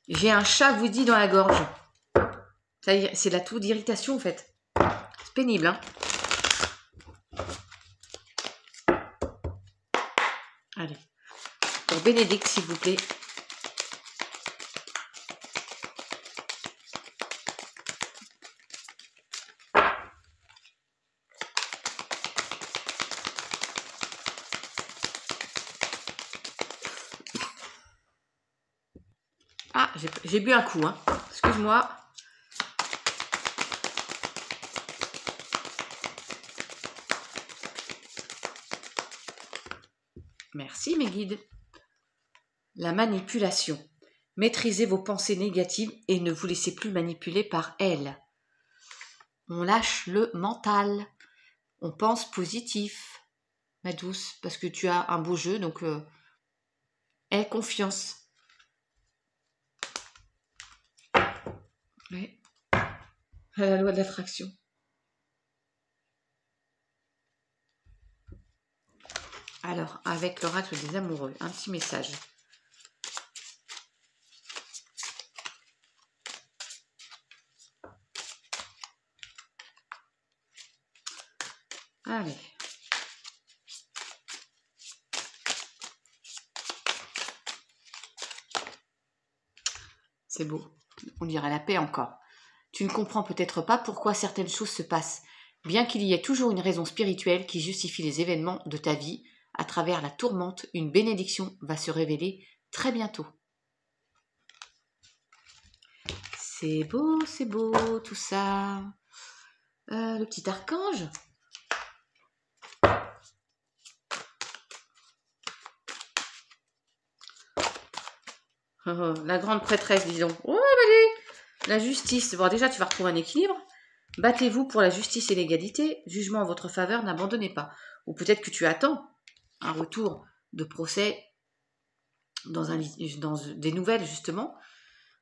j'ai un chat vous dit dans la gorge. C'est la toux d'irritation en fait. C'est pénible, hein. Allez. Pour Bénédicte, s'il vous plaît. Ah, j'ai bu un coup, hein. Excuse-moi. Merci mes guides. La manipulation. Maîtrisez vos pensées négatives et ne vous laissez plus manipuler par elles. On lâche le mental. On pense positif, ma douce, parce que tu as un beau jeu, donc aie confiance. Oui. À la loi de l'attraction. Alors, avec l'oracle des amoureux, un petit message. Allez. C'est beau. On dirait la paix encore. Tu ne comprends peut-être pas pourquoi certaines choses se passent, bien qu'il y ait toujours une raison spirituelle qui justifie les événements de ta vie. À travers la tourmente, une bénédiction va se révéler très bientôt. C'est beau tout ça. Le petit archange. La grande prêtresse, disons. Oh, allez, la justice. Bon, déjà, tu vas retrouver un équilibre. Battez-vous pour la justice et l'égalité. Jugement en votre faveur, n'abandonnez pas. Ou peut-être que tu attends un retour de procès dans des nouvelles, justement.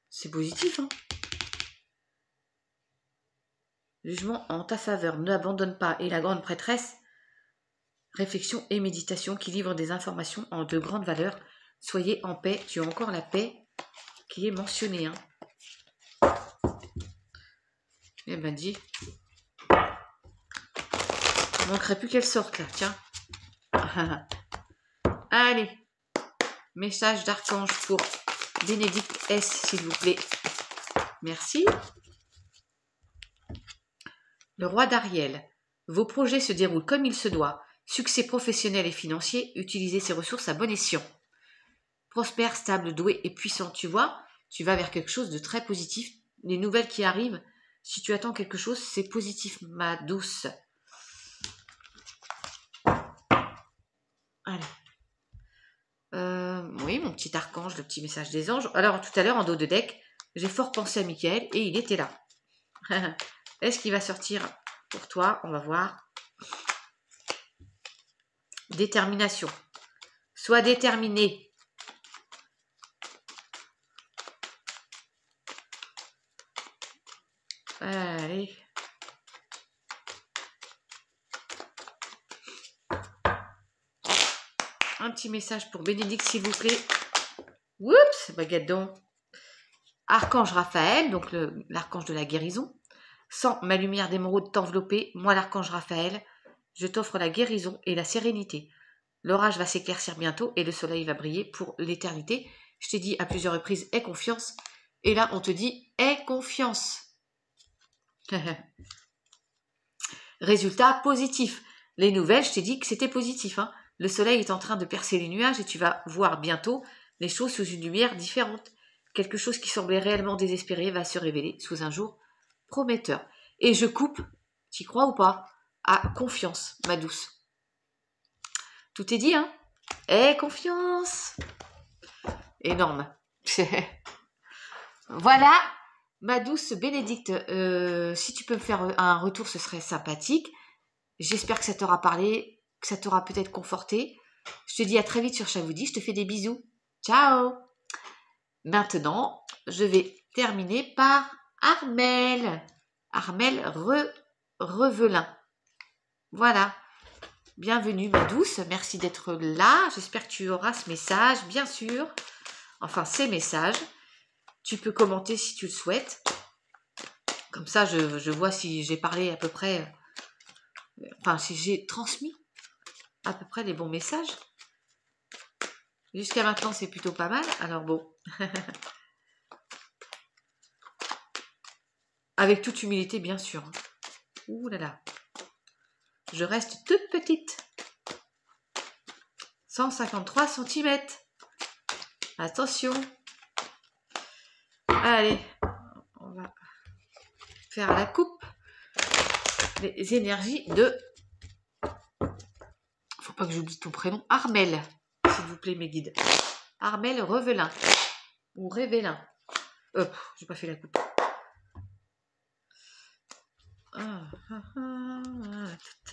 C'est positif, hein. Jugement en ta faveur, n'abandonne pas. Et la grande prêtresse, réflexion et méditation qui livrent des informations en de grande valeur. Soyez en paix. Tu as encore la paix qui est mentionnée, hein. Eh ben, dis. Il ne manquerait plus qu'elle sorte, là. Tiens. Allez. Message d'archange pour Bénédicte S, s'il vous plaît. Merci. Le roi d'Ariel. Vos projets se déroulent comme il se doit. Succès professionnel et financier. Utilisez ces ressources à bon escient. Prospère, stable, doué et puissant. Tu vois, tu vas vers quelque chose de très positif. Les nouvelles qui arrivent, si tu attends quelque chose, c'est positif, ma douce. Allez. Oui, mon petit archange, le petit message des anges. Alors, tout à l'heure, en dos de deck, j'ai fort pensé à Michael et il était là. Est-ce qu'il va sortir pour toi? On va voir. Détermination. Sois déterminé. Allez. Un petit message pour Bénédicte, s'il vous plaît. Oups, baguette donc. Archange Raphaël, donc l'archange de la guérison. Sans ma lumière d'émeraude t'envelopper, moi l'archange Raphaël, je t'offre la guérison et la sérénité. L'orage va s'éclaircir bientôt et le soleil va briller pour l'éternité. Je t'ai dit à plusieurs reprises, aie confiance. Et là, on te dit, aie confiance. Résultat positif. Les nouvelles, je t'ai dit que c'était positif, hein. Le soleil est en train de percer les nuages et tu vas voir bientôt les choses sous une lumière différente. Quelque chose qui semblait réellement désespéré va se révéler sous un jour prometteur. Et je coupe, t'y crois ou pas, à confiance, ma douce. Tout est dit, hein. Aie confiance. Énorme. Voilà, ma douce Bénédicte. Si tu peux me faire un retour, ce serait sympathique. J'espère que ça t'aura parlé, que ça t'aura peut-être conforté. Je te dis à très vite sur Chavoudi. Je te fais des bisous. Ciao. Maintenant, je vais terminer par Armel. Armel Revelin. Voilà. Bienvenue, ma douce. Merci d'être là. J'espère que tu auras ce message, bien sûr. Enfin, ces messages. Tu peux commenter si tu le souhaites. Comme ça, je vois si j'ai parlé à peu près... Enfin, si j'ai transmis à peu près les bons messages. Jusqu'à maintenant, c'est plutôt pas mal. Alors bon. Avec toute humilité, bien sûr. Ouh là là. Je reste toute petite. 153 cm. Attention. Allez. On va faire la coupe. Les énergies de... Faut pas que j'oublie ton prénom. Armel. s'il vous plaît, mes guides. Armel Revelin. Ou Révélin. J'ai pas fait la coupe. Il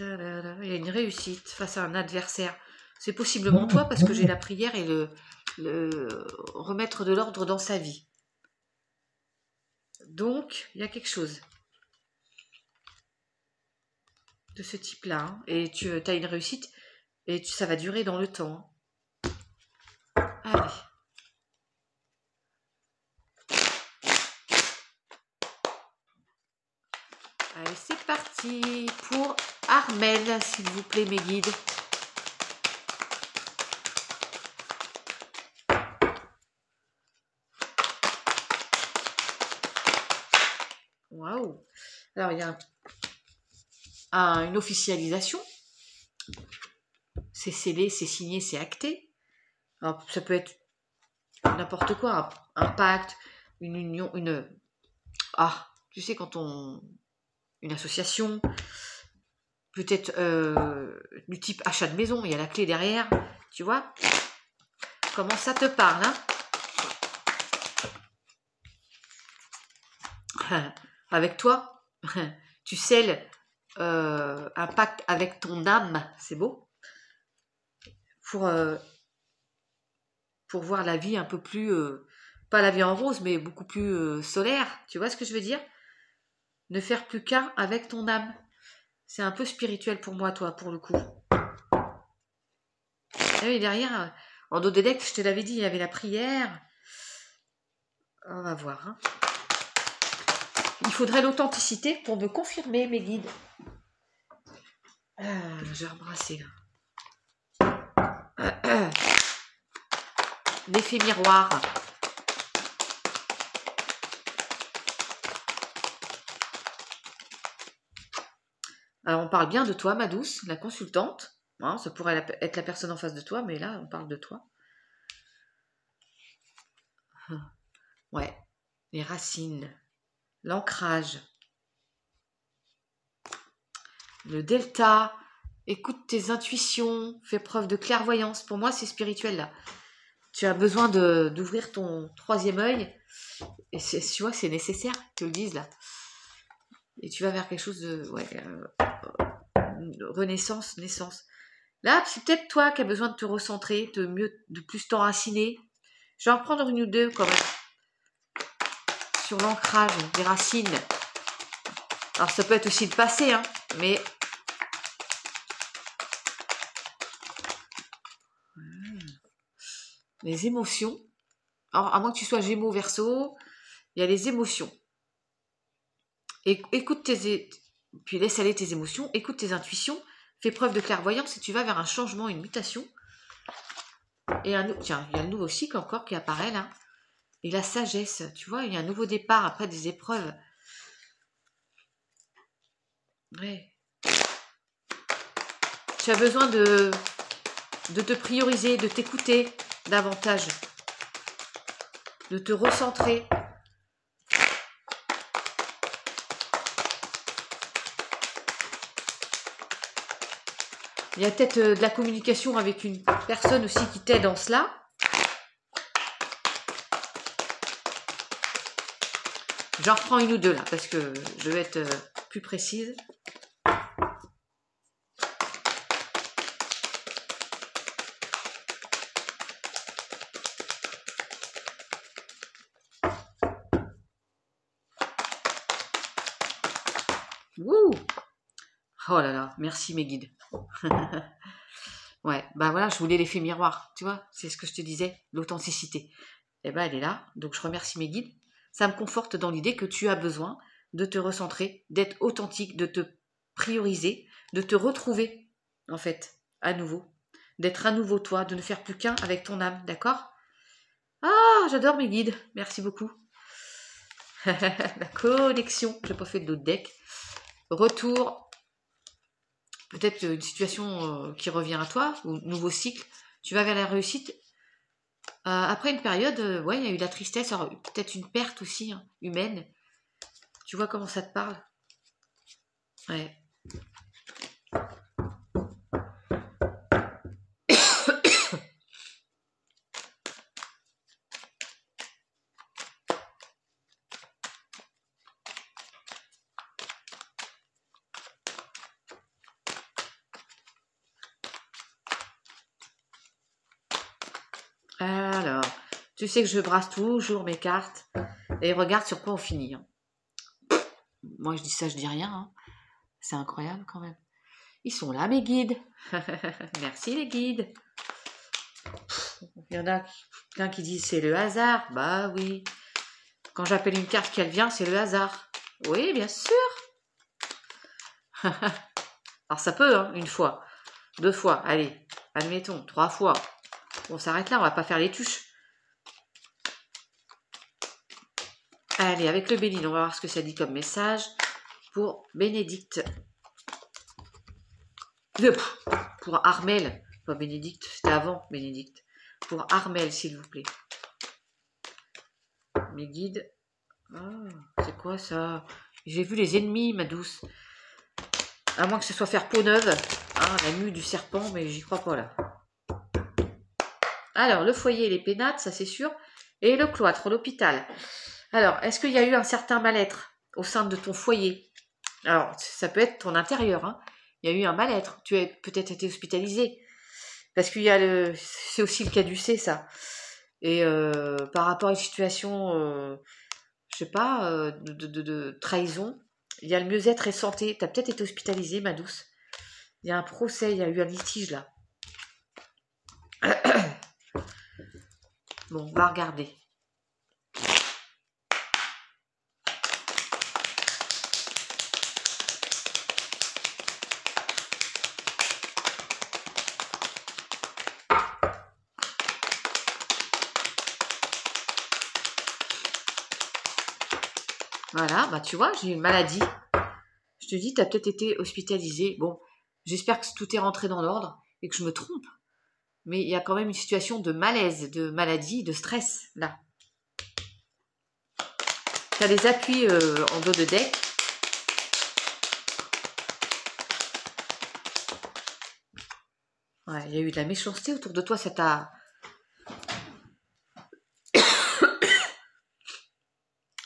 y a une réussite face à un adversaire. C'est possiblement toi parce que j'ai la prière et le remettre de l'ordre dans sa vie. Donc, il y a quelque chose de ce type-là. Hein. Et tu as une réussite et ça va durer dans le temps. Hein. Allez. Allez, c'est parti pour Armel, s'il vous plaît, mes guides. Waouh! Alors, il y a une officialisation. C'est scellé, c'est signé, c'est acté. Alors, ça peut être n'importe quoi, un pacte, une union, tu sais, une association, peut-être du type achat de maison, il y a la clé derrière, tu vois? Comment ça te parle, hein? Avec toi, tu scelles un pacte avec ton âme, c'est beau, pour voir la vie un peu plus, pas la vie en rose, mais beaucoup plus solaire, tu vois ce que je veux dire? Ne faire plus qu'un avec ton âme. C'est un peu spirituel pour moi, toi, pour le coup. Et derrière, en dos des decks, je te l'avais dit, il y avait la prière. On va voir. Hein. Il faudrait l'authenticité pour me confirmer, mes guides. Je vais embrasser là. L'effet miroir. Alors, on parle bien de toi, ma douce, la consultante. Hein, ça pourrait être la personne en face de toi, mais là, on parle de toi. Ouais, les racines, l'ancrage, le delta. Écoute tes intuitions, fais preuve de clairvoyance. Pour moi, c'est spirituel, là. Tu as besoin d'ouvrir ton troisième œil. Et tu vois, c'est nécessaire, que le dise, là. Et tu vas vers quelque chose de... Ouais, renaissance, naissance. Là, c'est peut-être toi qui as besoin de te recentrer, de plus t'enraciner. Je vais en prendre une ou deux, quand même. Sur l'ancrage, des racines. Alors, ça peut être aussi le passé, hein, mais... Les émotions. Alors, à moins que tu sois Gémeaux, Verseau, il y a les émotions. Écoute puis laisse aller tes émotions, écoute tes intuitions, fais preuve de clairvoyance et tu vas vers un changement, une mutation. Et tiens, il y a le nouveau cycle encore qui apparaît là. Et la sagesse, tu vois, il y a un nouveau départ après des épreuves. Ouais. Tu as besoin de te prioriser, de t'écouter davantage, de te recentrer. Il y a peut-être de la communication avec une personne aussi qui t'aide en cela. J'en reprends une ou deux là, parce que je vais être plus précise. Wouh! Oh là là, merci mes guides. Ouais, bah voilà, je voulais l'effet miroir, tu vois, c'est ce que je te disais, l'authenticité. Et ben elle est là, donc je remercie mes guides. Ça me conforte dans l'idée que tu as besoin de te recentrer, d'être authentique, de te prioriser, de te retrouver, en fait, à nouveau. D'être à nouveau toi, de ne faire plus qu'un avec ton âme, d'accord? Ah, j'adore mes guides, merci beaucoup. La connexion, j'ai pas fait d'autres decks. Retour, peut-être une situation qui revient à toi, ou nouveau cycle, tu vas vers la réussite. Après une période, ouais, il y a eu la tristesse, peut-être une perte aussi, hein, humaine. Tu vois comment ça te parle? Ouais. Tu sais que je brasse toujours mes cartes et regarde sur quoi on finit. Hein. Moi, je dis ça, je dis rien. Hein. C'est incroyable quand même. Ils sont là, mes guides. Merci, les guides. Il y en a plein qui disent c'est le hasard. Bah oui. Quand j'appelle une carte qu'elle vient, c'est le hasard. Oui, bien sûr. Alors ça peut, hein, une fois, 2 fois, allez, admettons, 3 fois. On s'arrête là, on va pas faire les tuches. Allez, avec le Béline, on va voir ce que ça dit comme message pour Bénédicte. Pour Armel, pas Bénédicte, c'était avant Bénédicte. Pour Armel, s'il vous plaît. Mes guides. Ah, c'est quoi ça? J'ai vu les ennemis, ma douce. À moins que ce soit faire peau neuve. Ah, la mue du serpent, mais j'y crois pas là. Alors, le foyer et les pénates, ça c'est sûr. Et le cloître, l'hôpital. Alors, est-ce qu'il y a eu un certain mal-être au sein de ton foyer? Alors, ça peut être ton intérieur. Hein. Il y a eu un mal-être. Tu as peut-être été hospitalisé. Parce qu'il y a le... C'est aussi le caducée, ça. Et par rapport à une situation, je sais pas, de trahison, il y a le mieux-être et santé. Tu as peut-être été hospitalisé, ma douce. Il y a un procès, il y a eu un litige, là. Bon, on va regarder. Voilà, bah tu vois, j'ai une maladie. Je te dis, tu as peut-être été hospitalisé. Bon, j'espère que tout est rentré dans l'ordre et que je me trompe. Mais il y a quand même une situation de malaise, de maladie, de stress, là. Tu as des appuis en dos de deck. Ouais, il y a eu de la méchanceté autour de toi, ça t'a...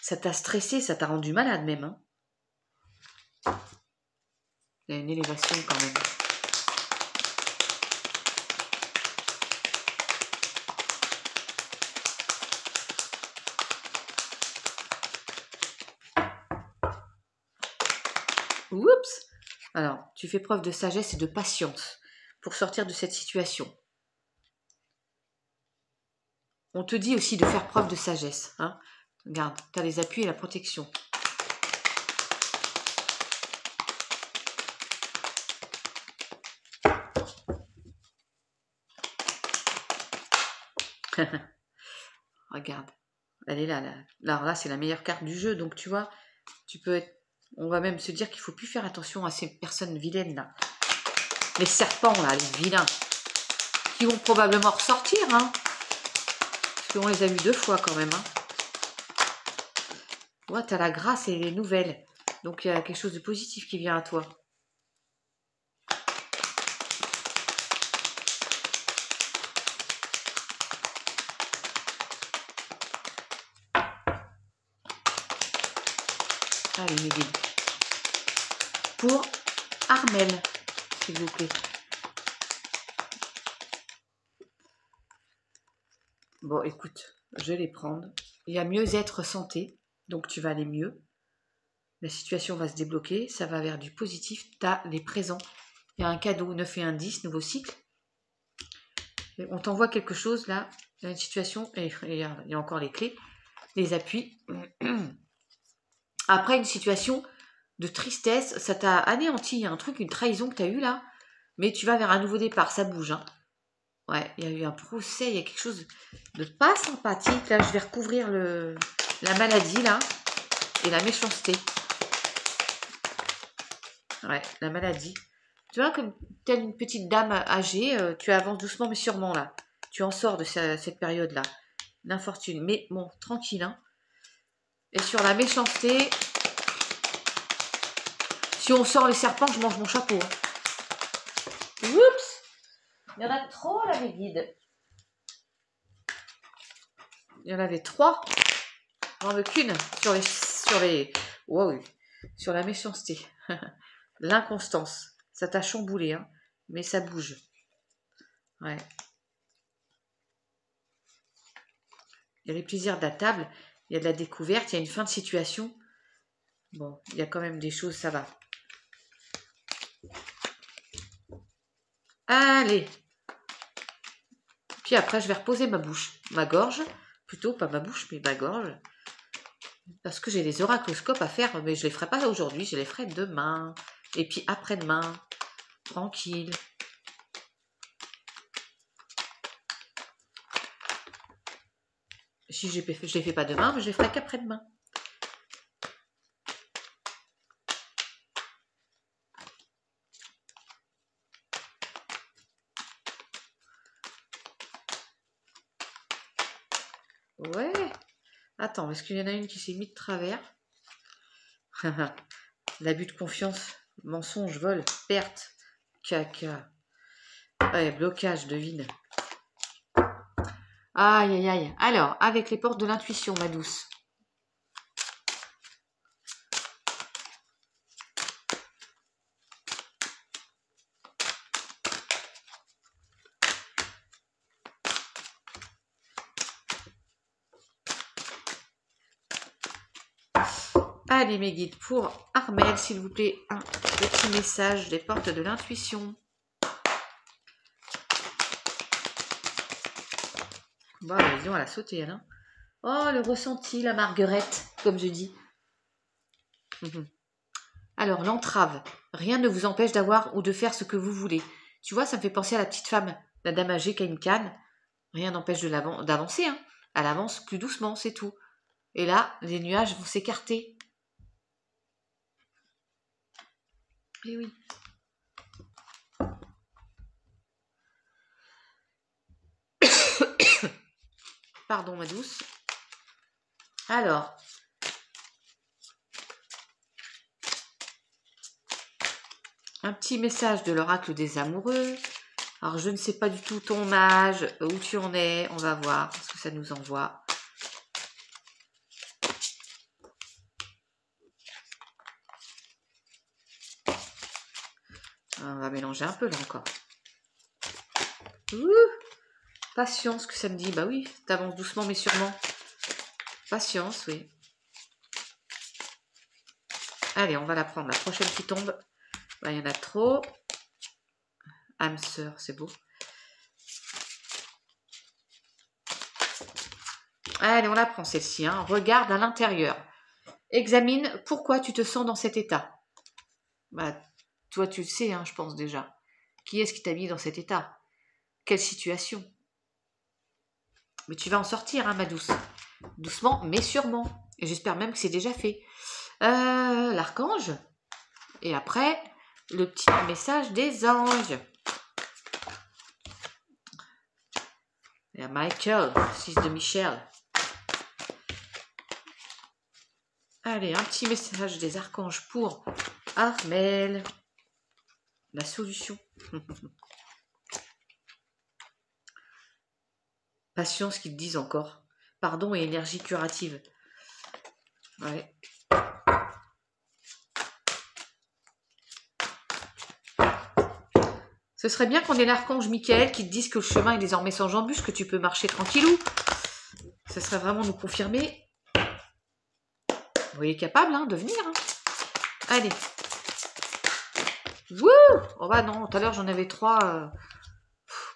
ça t'a stressé, ça t'a rendu malade même. Hein. Il y a une élévation quand même. Oups! Alors, tu fais preuve de sagesse et de patience pour sortir de cette situation. On te dit aussi de faire preuve de sagesse. Hein. Regarde, tu as les appuis et la protection. Regarde, elle est là, là. Alors là, c'est la meilleure carte du jeu, donc tu vois, tu peux être... On va même se dire qu'il faut plus faire attention à ces personnes vilaines là. Les serpents là, les vilains, qui vont probablement ressortir, hein. Parce qu'on les a vus 2 fois quand même, hein. Ouais, t'as la grâce et les nouvelles. Donc il y a quelque chose de positif qui vient à toi. Allez, mes guides. Pour Armel, s'il vous plaît. Bon, écoute, je vais les prendre. Il y a mieux-être santé, donc tu vas aller mieux. La situation va se débloquer, ça va vers du positif. Tu as les présents. Il y a un cadeau, 9 et 1, 10, nouveau cycle. Et on t'envoie quelque chose là, il y a une situation, et il y a encore les clés, les appuis. Après une situation de tristesse, ça t'a anéanti, il y a un truc, une trahison que tu as eu là, mais tu vas vers un nouveau départ, ça bouge. Hein. Ouais, il y a eu un procès, il y a quelque chose de pas sympathique. Là, je vais recouvrir la maladie là et la méchanceté. Ouais, la maladie. Tu vois, comme telle une petite dame âgée, tu avances doucement mais sûrement là. Tu en sors de cette période-là. L'infortune. Mais bon, tranquille. Hein. Et sur la méchanceté, si on sort les serpents, je mange mon chapeau. Hein. Oups! Il y en a trop là, les guides. Il y en avait 3. J'en veux qu'une wow, sur la méchanceté. L'inconstance. Ça t'a chamboulé, hein, mais ça bouge. Ouais. Il y a les plaisirs de la table, il y a de la découverte, il y a une fin de situation. Bon, il y a quand même des choses, ça va. Allez. Puis après, je vais reposer ma bouche, ma gorge. Plutôt, pas ma bouche, mais ma gorge. Parce que j'ai des oracloscopes à faire, mais je les ferai pas aujourd'hui, je les ferai demain. Et puis après-demain. Tranquille. Si je les fais pas demain, mais je les ferai qu'après-demain. Ouais. Attends, est-ce qu'il y en a une qui s'est mise de travers? L'abus de confiance, mensonge, vol, perte, caca. Ouais, blocage, devine. Aïe, aïe, aïe. Alors, avec les portes de l'intuition, ma douce. Allez, mes guides, pour Armel, s'il vous plaît, un petit message des portes de l'intuition. Bon, disons, elle a sauté, elle. Hein. Oh, le ressenti, la Marguerite, comme je dis. Alors, l'entrave. Rien ne vous empêche d'avoir ou de faire ce que vous voulez. Tu vois, ça me fait penser à la petite femme, la dame âgée qui a une canne. Rien n'empêche d'avancer. Hein. Elle avance plus doucement, c'est tout. Et là, les nuages vont s'écarter. Eh oui. Pardon, ma douce. Alors. Un petit message de l'oracle des amoureux. Alors, je ne sais pas du tout ton âge, où tu en es. On va voir ce que ça nous envoie. On va mélanger un peu là encore. Ouh, patience, que ça me dit. Bah oui, t'avances doucement mais sûrement. Patience, oui. Allez, on va la prendre. La prochaine qui tombe. Bah, il y en a trop. Âme sœur, c'est beau. Allez, on la prend celle-ci. Hein. Regarde à l'intérieur. Examine pourquoi tu te sens dans cet état. Bah, toi, tu le sais, hein, je pense déjà. Qui est-ce qui t'a mis dans cet état? Quelle situation? Mais tu vas en sortir, hein, ma douce. Doucement, mais sûrement. Et j'espère même que c'est déjà fait. L'archange. Et après, le petit message des anges. Il y a Michael, fils de Michel. Allez, un petit message des archanges pour Armel. La solution. Patience qu'ils te disent encore. Pardon et énergie curative. Ouais. Ce serait bien qu'on ait l'archange Michael qui te dise que le chemin est désormais sans embûche, que tu peux marcher tranquillou. Ce serait vraiment nous confirmer. Vous voyez capable hein, de venir. Hein. Allez. Wouh! Oh bah non, tout à l'heure j'en avais 3.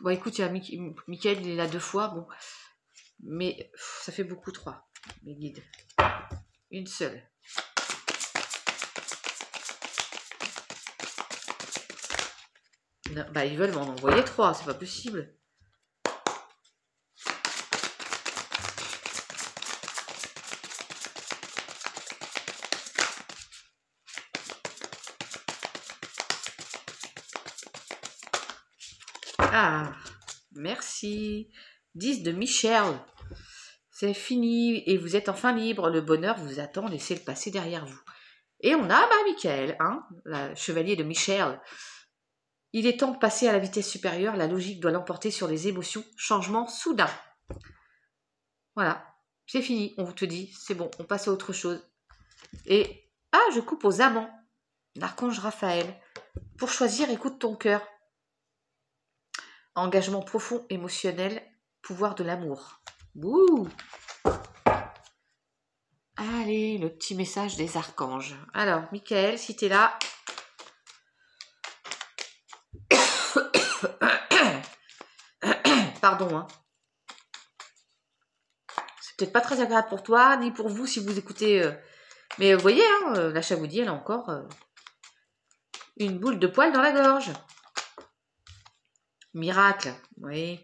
Bon écoute, il y a Michael, il est là 2 fois. Bon. Mais ça fait beaucoup 3. Mes guides. Une seule. Non, bah ils veulent m'en envoyer 3, c'est pas possible. Ah, merci. 10 de Michel. C'est fini et vous êtes enfin libre. Le bonheur vous attend, laissez le passé derrière vous. Et on a Michael, hein, le chevalier de Michel. Il est temps de passer à la vitesse supérieure. La logique doit l'emporter sur les émotions. Changement soudain. Voilà, c'est fini. On vous te dit, c'est bon, on passe à autre chose. Et, je coupe aux amants. L'archange Raphaël. Pour choisir, écoute ton cœur. Engagement profond, émotionnel, pouvoir de l'amour. Ouh. Allez, le petit message des archanges. Alors, Michael, si tu es là... Pardon, hein. C'est peut-être pas très agréable pour toi, ni pour vous si vous écoutez... Mais vous voyez, hein, la Chaboudier, elle a encore une boule de poil dans la gorge. Miracle, oui.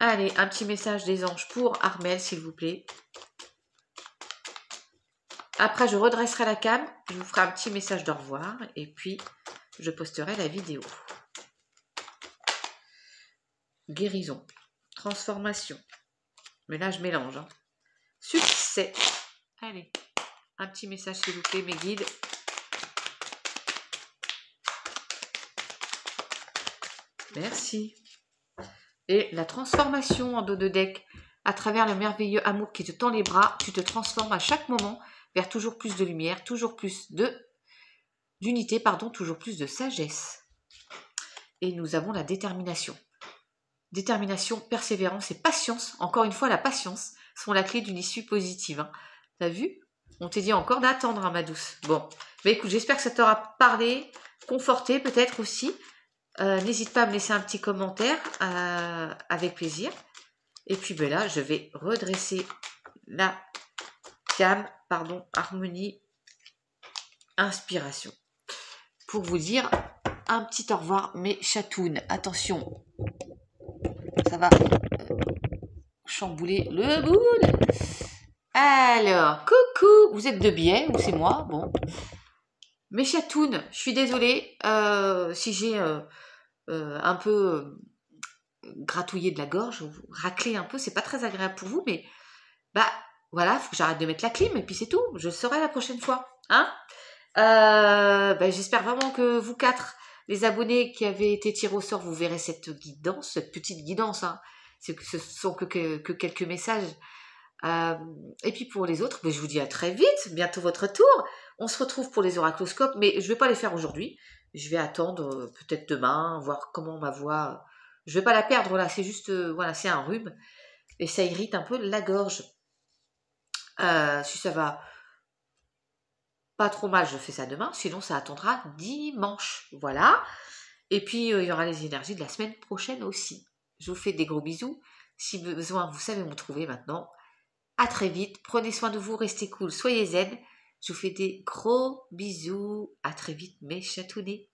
Allez, un petit message des anges pour Armel, s'il vous plaît. Après, je redresserai la cam, je vous ferai un petit message d'au revoir, et puis je posterai la vidéo. Guérison, transformation. Mais là, je mélange. Hein. Succès. Allez, un petit message, s'il vous plaît, mes guides. Merci. Et la transformation en dos de deck. À travers le merveilleux amour qui te tend les bras, tu te transformes à chaque moment vers toujours plus de lumière, toujours plus d'unité, toujours plus de sagesse. Et nous avons la détermination. Détermination, persévérance et patience. Encore une fois, la patience sont la clé d'une issue positive. Hein. T'as vu? On t'a dit encore d'attendre, hein, ma douce. Bon, mais écoute, j'espère que ça t'aura parlé, conforté peut-être aussi. N'hésite pas à me laisser un petit commentaire, avec plaisir. Et puis ben là, je vais redresser la cam, harmonie, inspiration. Pour vous dire un petit au revoir, mes chatounes. Attention, ça va chambouler le boule. Alors, coucou, vous êtes de biais ou c'est moi? Bon. Mes chatounes, je suis désolée si j'ai un peu gratouillé de la gorge, ou raclé un peu, c'est pas très agréable pour vous, mais bah voilà, faut que j'arrête de mettre la clim et puis c'est tout. Je saurai la prochaine fois. Hein j'espère vraiment que vous quatre, les abonnés qui avaient été tirés au sort, vous verrez cette guidance, cette petite guidance. Hein. Ce sont que quelques messages. Et puis pour les autres, je vous dis à très vite, bientôt votre tour. On se retrouve pour les oracloscopes, mais je vais pas les faire aujourd'hui. Je vais attendre peut-être demain, voir comment ma voix... Je vais pas la perdre là, c'est juste, voilà, c'est un rhume. Et ça irrite un peu la gorge. Si ça va pas trop mal, je fais ça demain. Sinon, ça attendra dimanche. Voilà. Et puis, il y aura les énergies de la semaine prochaine aussi. Je vous fais des gros bisous. Si besoin, vous savez où me trouver maintenant. À très vite. Prenez soin de vous. Restez cool. Soyez zen. Je vous fais des gros bisous. À très vite, mes chatounets.